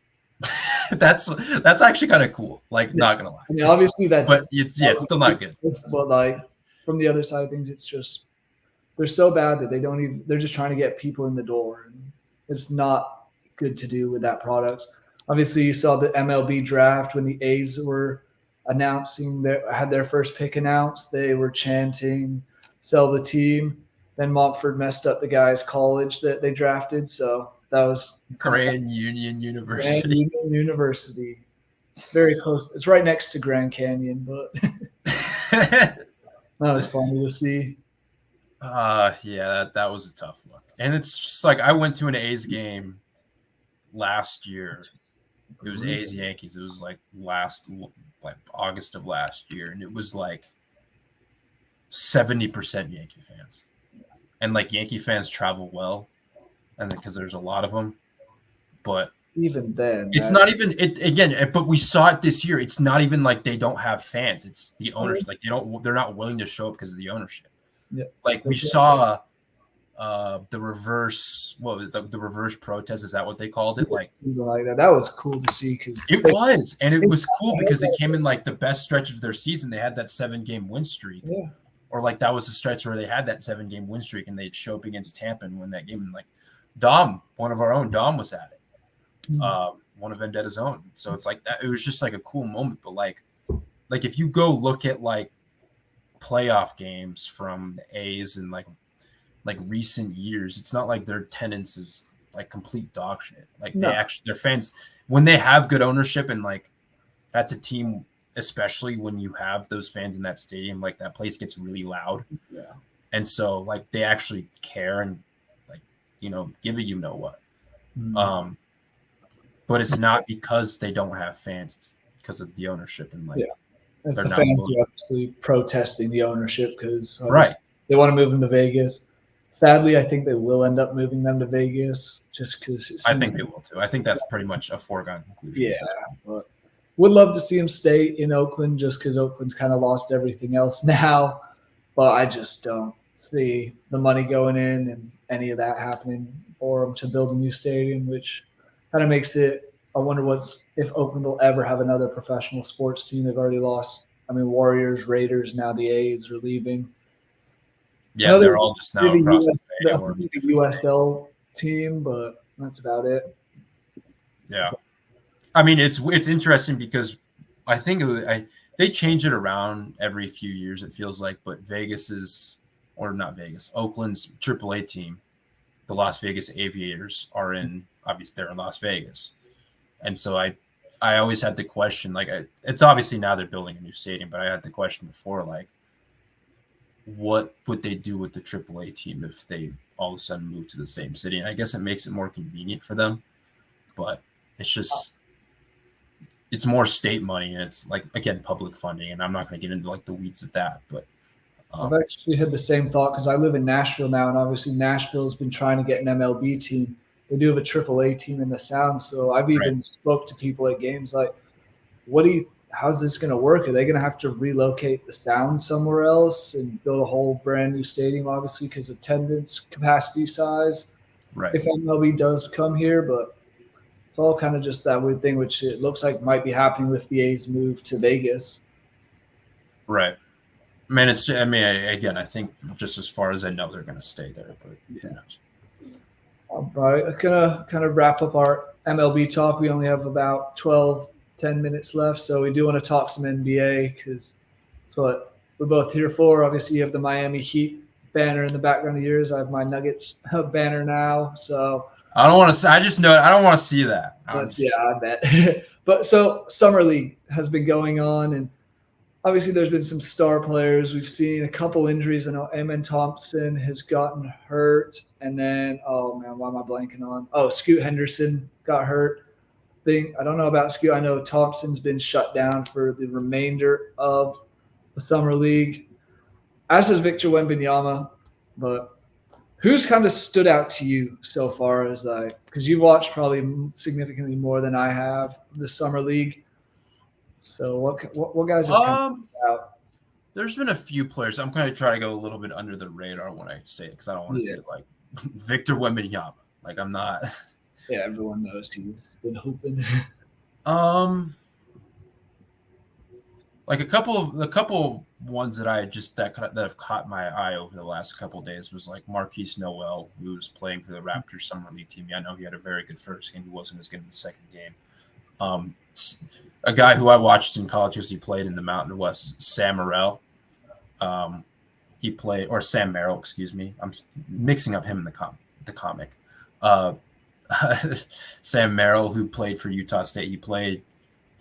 That's actually kind of cool. Like, not gonna lie. I mean, obviously but it's still not good. But like from the other side of things, it's just they're so bad that they're just trying to get people in the door. And it's not good to do with that product. Obviously, you saw the MLB draft when the A's were had their first pick announced. They were chanting, "Sell the team." Then Montford messed up the guy's college that they drafted, so that was Grand Union Grand University. Union University. Very close. It's right next to Grand Canyon, but that was funny to see. Yeah, that was a tough look. And it's just like I went to an A's game last year. It was A's Yankees. It was like August of last year, and it was like 70% Yankee fans. And like Yankee fans travel well, and because there's a lot of them, but even then, it's not even it again. But we saw it this year. It's not even like they don't have fans. It's the ownership. Like they're not willing to show up because of the ownership. Yeah. Like we saw the reverse. What was it, the reverse protest? Is that what they called it? Like something like that. That was cool to see because it was, and it was cool because it came in like the best stretch of their season. They had that 7-game win streak. Yeah. Or like that was the stretch where they had that 7-game win streak and they'd show up against Tampa and win that game. And like Dom, one of our own, Dom was at it. One of Vendetta's own. So it's like that. It was just like a cool moment. But like if you go look at like playoff games from the A's and like recent years, it's not like their attendance is like complete dog shit. Like their fans, when they have good ownership and like that's a team, especially when you have those fans in that stadium, like that place gets really loud. Yeah. And so like they actually care and like, give a what. But it's not because they don't have fans, it's because of the ownership and like it's the fans who are obviously protesting the ownership because they want to move them to Vegas. Sadly, I think they will end up moving them to Vegas just because I think they will too. I think that's pretty much a foregone conclusion. Yeah, but would love to see him stay in Oakland just because Oakland's kind of lost everything else now. But I just don't see the money going in and any of that happening for them to build a new stadium, which kind of makes it – I wonder if Oakland will ever have another professional sports team. They've already lost – Warriors, Raiders, now the A's are leaving. Yeah, they're all just now across the stadium. The USL team, but that's about it. Yeah. It's interesting because I think they change it around every few years, it feels like, but Oakland's AAA team, the Las Vegas Aviators they're in Las Vegas. And so I always had the question, like, it's obviously now they're building a new stadium, but I had the question before, like, what would they do with the AAA team if they all of a sudden move to the same city? And I guess it makes it more convenient for them, but it's just, it's more state money and it's like, again, public funding. And I'm not going to get into like the weeds of that, but I've actually had the same thought because I live in Nashville now, and obviously Nashville has been trying to get an MLB team. They do have a AAA team in the Sound, so I've even spoke to people at games like, how's this going to work? Are they going to have to relocate the Sound somewhere else and build a whole brand new stadium, obviously, because of attendance, capacity, size? Right. If MLB does come here, but it's all kind of just that weird thing, which it looks like might be happening with the A's move to Vegas. Right. Again, I think just as far as I know, they're going to stay there, but who knows? All right. I'm going to kind of wrap up our MLB talk. We only have about 10 minutes left, so we do want to talk some NBA because that's what we're both here for. Obviously, you have the Miami Heat banner in the background of yours. I have my Nuggets banner now, so I don't want to. I just know I don't want to see that. I bet. But so Summer League has been going on, and obviously there's been some star players. We've seen a couple injuries. I know Amen Thompson has gotten hurt, and then why am I blanking on? Scoot Henderson got hurt. I don't know about Scoot. I know Thompson's been shut down for the remainder of the Summer League, as has Victor Wembanyama. But who's kind of stood out to you so far as because you've watched probably significantly more than I have the Summer League. So what guys have come out? There's been a few players. I'm going to try to go a little bit under the radar when I say it because I don't want to say it like Victor Wembanyama. Like I'm not. Yeah, everyone knows he's been hooping. Like a couple ones that that have caught my eye over the last couple of days was like Marquise Noel, who was playing for the Raptors Summer League team. I know he had a very good first game. He wasn't as good in the second game. A guy who I watched in college because he played in the Mountain West, Sam Morrell. He played, or Sam Merrill, excuse me. I'm mixing up him in the comic. Sam Merrill, who played for Utah State,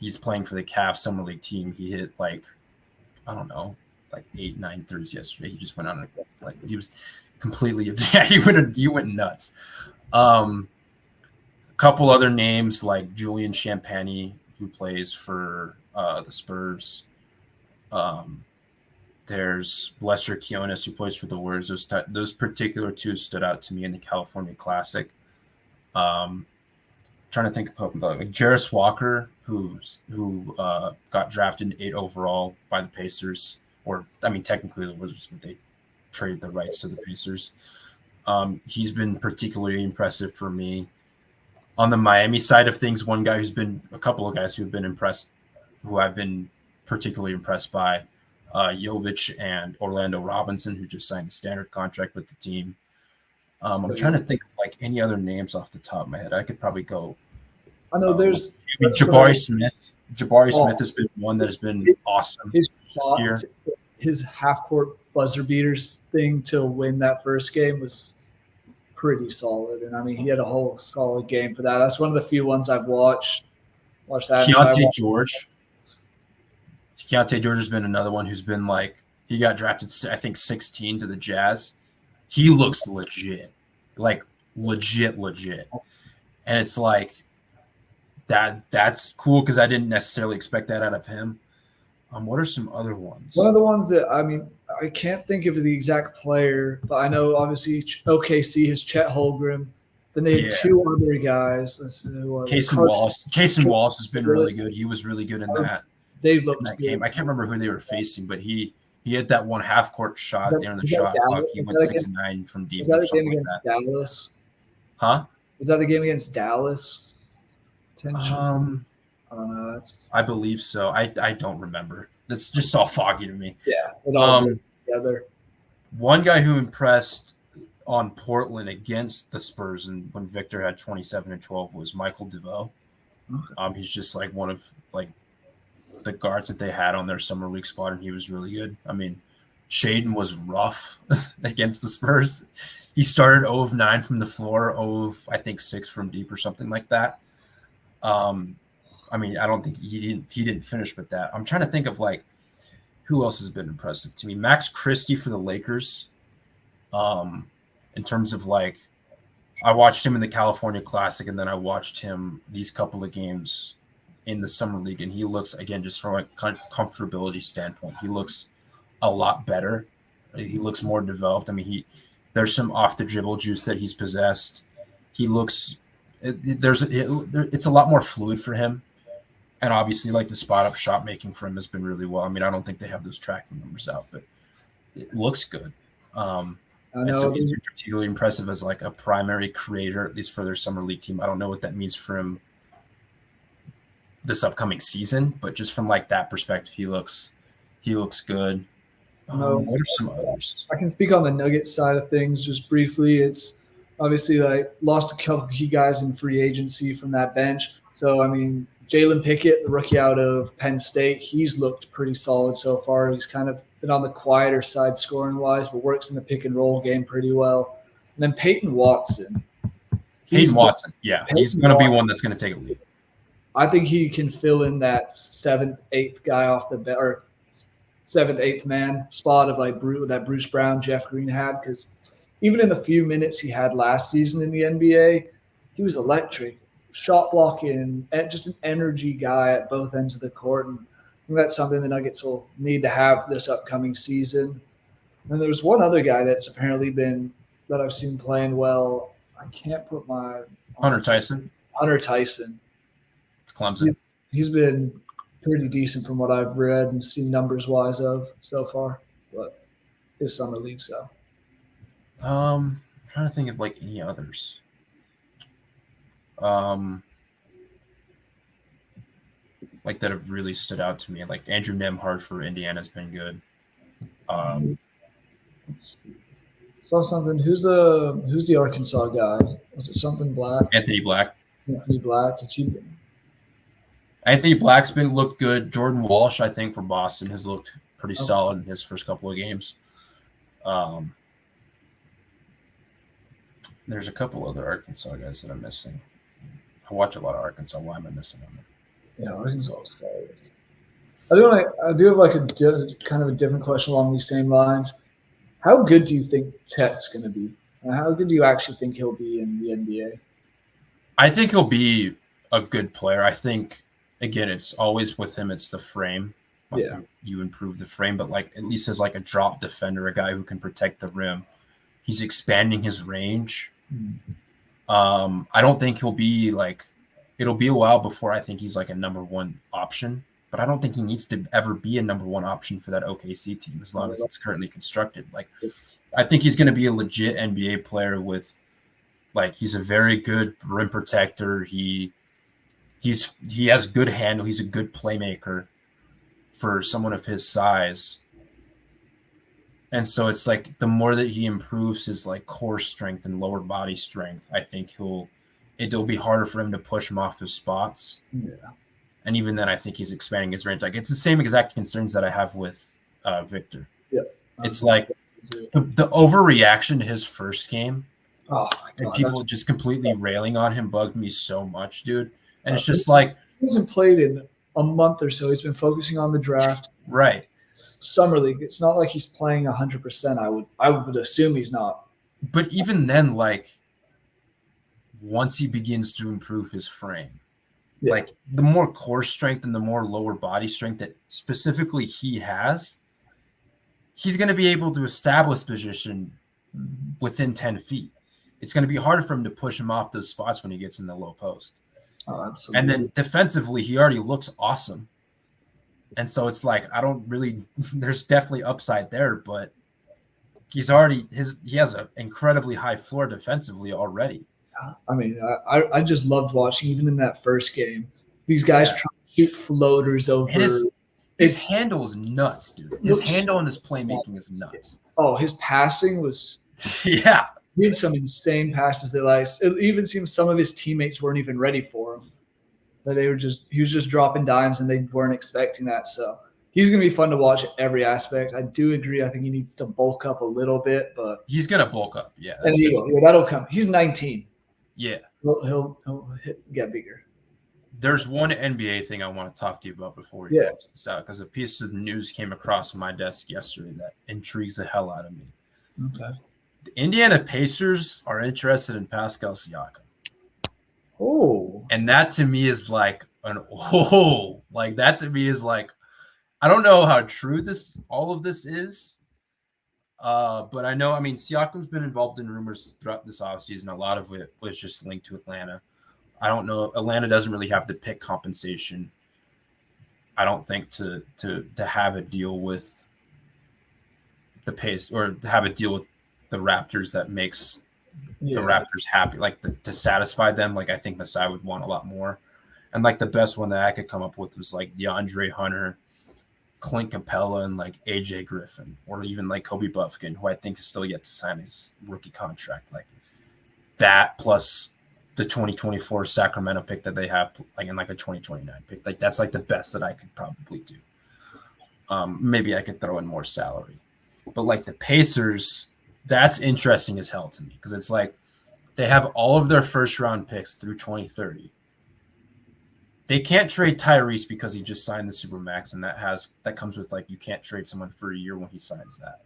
he's playing for the Cavs Summer League team. He hit like 8-9 threes yesterday. He just went on he was completely he went nuts. A couple other names like Julian Champagny, who plays for the Spurs. There's Lester Quinones, who plays for the Warriors. Those particular two stood out to me in the California Classic. Trying to think of like Jerry Walker, who got drafted 8 overall by the Pacers, technically the Wizards, but they traded the rights to the Pacers. He's been particularly impressive for me. On the Miami side of things, a couple of guys who I've been particularly impressed by, Jovic and Orlando Robinson, who just signed a standard contract with the team. I'm trying to think of like any other names off the top of my head. I could probably go. I know there's Jabari Smith. Jabari Smith has been one that has been awesome his this year. His half-court buzzer beaters thing to win that first game was pretty solid, and he had a whole solid game for that. That's one of the few ones I've watched. That. Keontae George. Keontae George has been another one who's been he got drafted, I think, 16 to the Jazz. He looks legit, legit. And it's like that's cool because I didn't necessarily expect that out of him. What are some other ones? One of the ones that I can't think of the exact player, but I know obviously OKC has Chet Holmgren. Then they had 2 other guys. Cason Wallace. Cason Wallace has been really good. He was really good in that. They've looked in that good. Game. I can't remember who they were facing, but he had that one half-court shot at the end of the shot clock. He went 6-9 from deep. Is that the game against Dallas? Huh? Is that the game against Dallas? I don't know. I believe so. I don't remember. That's just all foggy to me. Yeah, it all goes together. One guy who impressed on Portland against the Spurs and when Victor had 27 and 12 was Michael DeVoe. Okay. He's just one of the guards that they had on their summer league squad, and he was really good. Shaedon was rough against the Spurs. He started 0 of 9 from the floor, 0 of, I think, 6 from deep or something like that. I don't think he didn't finish with that. I'm trying to think of who else has been impressive to me. Max Christie for the Lakers. In terms of I watched him in the California Classic, and then I watched him these couple of games in the summer league, and he looks, again, just from a comfortability standpoint, he looks a lot better. He looks more developed. There's some off the dribble juice that he's possessed. He looks it's a lot more fluid for him, and obviously the spot up shot making for him has been really well. I don't think they have those tracking numbers out, but it looks good. And so he's been particularly impressive as a primary creator, at least for their summer league team. I don't know what that means for him this upcoming season, but just from that perspective, he looks good. What are some others? I can speak on the Nuggets side of things just briefly. It's obviously lost a couple key guys in free agency from that bench. So Jalen Pickett, the rookie out of Penn State, he's looked pretty solid so far. He's kind of been on the quieter side scoring wise, but works in the pick and roll game pretty well. And then Peyton Watson. He's going to be one that's going to take a lead. I think he can fill in that 7th, 8th guy off the bench, or 7th, 8th man spot of that Bruce Brown, Jeff Green had, because even in the few minutes he had last season in the NBA, he was electric, shot blocking, and just an energy guy at both ends of the court. And I think that's something the Nuggets will need to have this upcoming season. And there's one other guy that's apparently that I've seen playing well. I can't put my Hunter Tyson. Clemson. He's been pretty decent from what I've read and seen numbers wise of so far, but his summer league. So, I'm trying to think of any others. That have really stood out to me. Andrew Nembhard for Indiana has been good. Saw something. Who's the Arkansas guy? Was it something Black? Anthony Black. Anthony Black. Is he? Anthony Black's been looked good. Jordan Walsh, I think, for Boston has looked pretty solid in his first couple of games. There's a couple other Arkansas guys that I'm missing. I watch a lot of Arkansas. Why am I missing them? Yeah, Arkansas is solid. I do have like kind of a different question along these same lines. How good do you think Chet's going to be? How good do you actually think he'll be in the NBA? I think he'll be a good player. I think, again, it's always with him, it's the frame. Like you improve the frame, but like at least as like a drop defender, a guy who can protect the rim. He's expanding his range. I don't think he'll be like, it'll be a while before I think he's like a number one option, but I don't think he needs to ever be a number one option for that OKC team as long as it's currently constructed. Like, I think he's going to be a legit NBA player with, like, he's a very good rim protector. He has good handle. He's a good playmaker for someone of his size. And so it's like the more that he improves his like core strength and lower body strength, I think it'll be harder for him to push him off his spots. Yeah. And even then, I think he's expanding his range. Like it's the same exact concerns that I have with Victor. Yeah. It's like the overreaction to his first game. Oh my God. And people just completely railing on him bugged me so much, dude. And it's just like he hasn't played in a month or so. He's been focusing on the draft. Right. Summer league. It's not like he's playing 100%. I would assume he's not. But even then, like once he begins to improve his frame, like the more core strength and the more lower body strength that specifically he has, he's going to be able to establish position within 10 feet. It's going to be harder for him to push him off those spots when he gets in the low post. Oh, absolutely. And then defensively, he already looks awesome. And so it's like, I don't really, there's definitely upside there, but he has an incredibly high floor defensively already. I mean, I just loved watching, even in that first game, these guys trying to shoot floaters over. And his handle is nuts, dude. His handle and his playmaking is nuts. Oh, his passing was, he had some insane passes that it even seems some of his teammates weren't even ready for him. That he was just dropping dimes and they weren't expecting that. So he's going to be fun to watch at every aspect. I do agree. I think he needs to bulk up a little bit, but he's going to bulk up. Yeah. And that'll come. He's 19. Yeah. He'll get bigger. There's one NBA thing I want to talk to you about before we close this out, because a piece of news came across my desk yesterday that intrigues the hell out of me. Okay. The Indiana Pacers are interested in Pascal Siakam. Oh. And that to me is like that to me is like, I don't know how true all of this is. But I know, Siakam's been involved in rumors throughout this offseason. A lot of it was just linked to Atlanta. I don't know. Atlanta doesn't really have the pick compensation, I don't think, to have a deal with the Pacers or to have a deal with the Raptors that makes the Raptors happy, like to satisfy them. Like I think Masai would want a lot more. And like the best one that I could come up with was like DeAndre Hunter, Clint Capella, and like AJ Griffin, or even like Kobe Buffkin, who I think is still yet to sign his rookie contract. Like that plus the 2024 Sacramento pick that they have, like in like a 2029 pick. Like that's like the best that I could probably do. Maybe I could throw in more salary, but like the Pacers, that's interesting as hell to me, because it's like they have all of their first round picks through 2030. They can't trade Tyrese because he just signed the Supermax, and that comes with like you can't trade someone for a year when he signs that.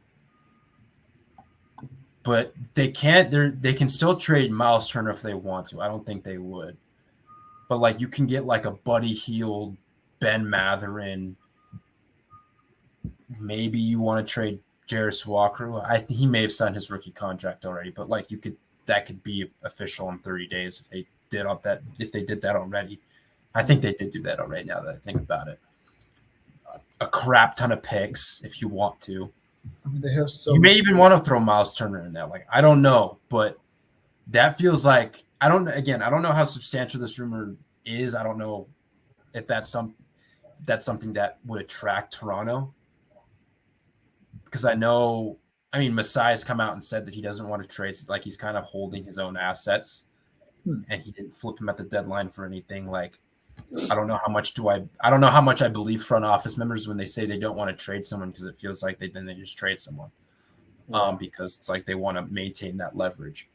But they can still trade Miles Turner if they want to. I don't think they would. But like you can get like a Buddy Hield, Ben Mathurin. Maybe you want to trade Jarris Walker. He may have signed his rookie contract already, but like that could be official in 30 days if they did that already. I think they did do that already now that I think about it. A crap ton of picks if you want to. They have you may even want to throw Miles Turner in there. Like, I don't know, but that feels like I don't know how substantial this rumor is. I don't know if that's something that would attract Toronto. because I know, I mean, Masai's come out and said that he doesn't want to trade. Like he's kind of holding his own assets, and he didn't flip him at the deadline for anything. Like I don't know how much I believe front office members when they say they don't want to trade someone because it feels like they just trade someone, because it's like they want to maintain that leverage.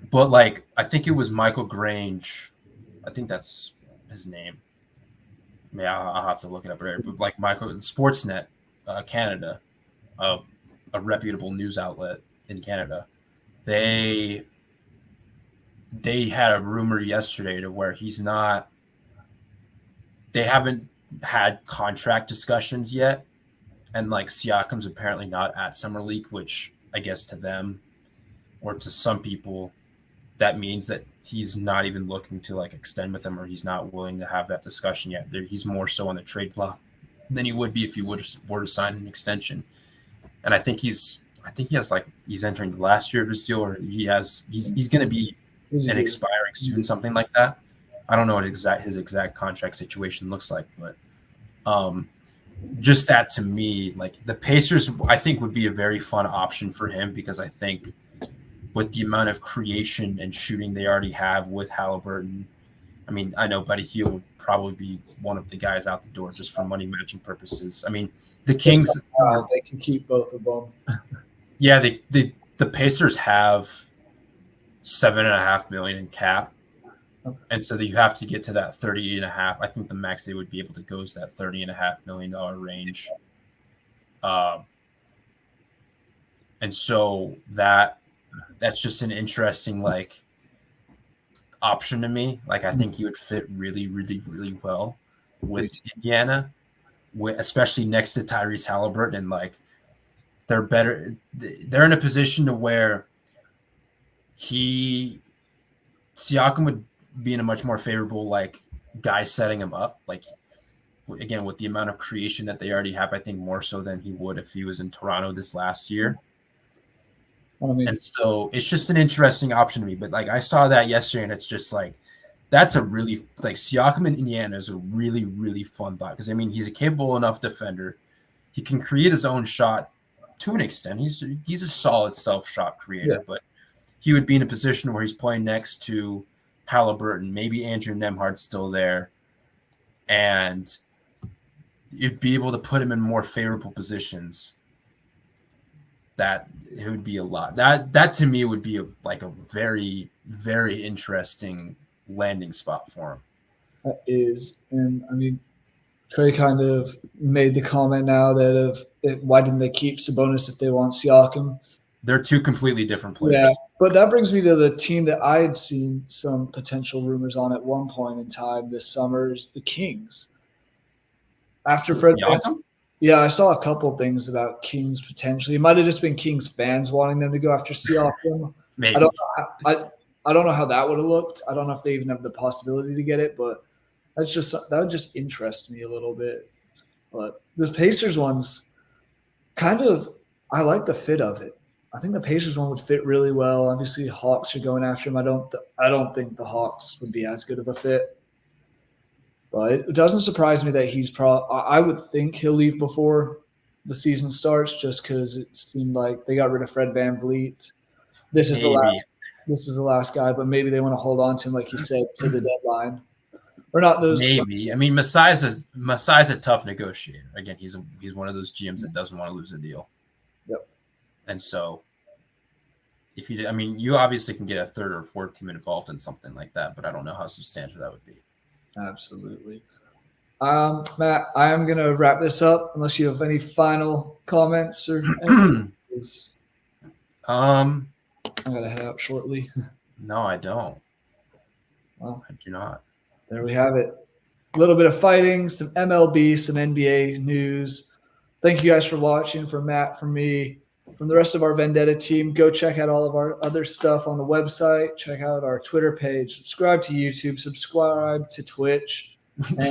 But like I think it was Michael Grange, I think that's his name. Yeah, I'll have to look it up later. But like Sportsnet, Canada, a reputable news outlet in Canada, they had a rumor yesterday to where they haven't had contract discussions yet, and like Siakam's apparently not at Summer League, which I guess to them or to some people that means that he's not even looking to like extend with them, or he's not willing to have that discussion yet. He's more so on the trade block than he would be if he were to sign an extension. And I think he's entering the last year of his deal, or he's going to be expiring soon, something like that. I don't know what his exact contract situation looks like, but just that to me, like the Pacers, I think would be a very fun option for him, because I think with the amount of creation and shooting they already have with Halliburton, I mean, I know Buddy Hield would probably be one of the guys out the door just for money matching purposes. I mean, the Kings, they can keep both of them. Yeah, the Pacers have $7.5 million in cap, and so you have to get to that 30.5. I think the max they would be able to go is that $30.5 million range. And so that's just an interesting like option to me. Like I think he would fit really, really, really well with Indiana, especially next to Tyrese Halliburton. And like they're in a position to where Siakam would be in a much more favorable like guy setting him up. Like again, with the amount of creation that they already have, I think more so than he would if he was in Toronto this last year. And so it's just an interesting option to me. But like I saw that yesterday, and it's just like that's a really like Siakam in Indiana is a really, really fun thought, because I mean he's a capable enough defender. He can create his own shot to an extent. He's a solid self-shot creator, but he would be in a position where he's playing next to Halliburton, maybe Andrew Nembhard's still there, and you'd be able to put him in more favorable positions. That it would be a lot. That to me would be a very, very interesting landing spot for him. That is, and I mean, Trey kind of made the comment now that why didn't they keep Sabonis if they want Siakam? They're two completely different players. Yeah, but that brings me to the team that I had seen some potential rumors on at one point in time this summer is the Kings. After Fred Siakam? Yeah, I saw a couple things about Kings potentially. It might have just been Kings fans wanting them to go after Siakam. Maybe. I don't know how that would have looked. I don't know if they even have the possibility to get it, but that would just interest me a little bit. But the Pacers one's kind of I like the fit of it. I think the Pacers one would fit really well. Obviously, Hawks are going after him. I don't think the Hawks would be as good of a fit. But it doesn't surprise me that I would think he'll leave before the season starts, just because it seemed like they got rid of Fred VanVleet. This is the last guy, but maybe they want to hold on to him, like you said, to the deadline. Or not those. Maybe. I mean, Masai's a tough negotiator. Again, he's one of those GMs that doesn't want to lose a deal. Yep. And so, you obviously can get a third or fourth team involved in something like that, but I don't know how substantial that would be. Absolutely. Matt, I am going to wrap this up unless you have any final comments or anything. I'm going to head out shortly. No, I don't. Well, I do not. There we have it. A little bit of fighting, some MLB, some NBA news. Thank you guys for watching. From Matt, from me, from the rest of our Vendetta team, go check out all of our other stuff on the website. Check out our Twitter page. Subscribe to YouTube. Subscribe to Twitch.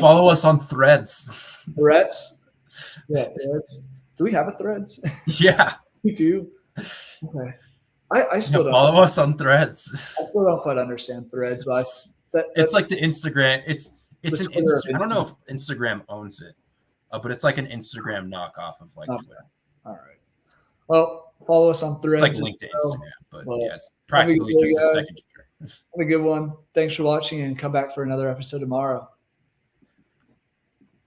Follow us on Threads. Threads? Yeah, Threads. Do we have a Threads? Yeah. We do. Okay. I still don't follow us on Threads. I still don't quite understand Threads, but it's like the Instagram. It's an Twitter I don't know if Instagram owns it, but it's like an Instagram knockoff of like Okay. Twitter. All right. Well, follow us on Threads. It's like linked to Instagram, but Well, yeah, it's practically just a second Twitter. Have a good one. Thanks for watching, and come back for another episode tomorrow.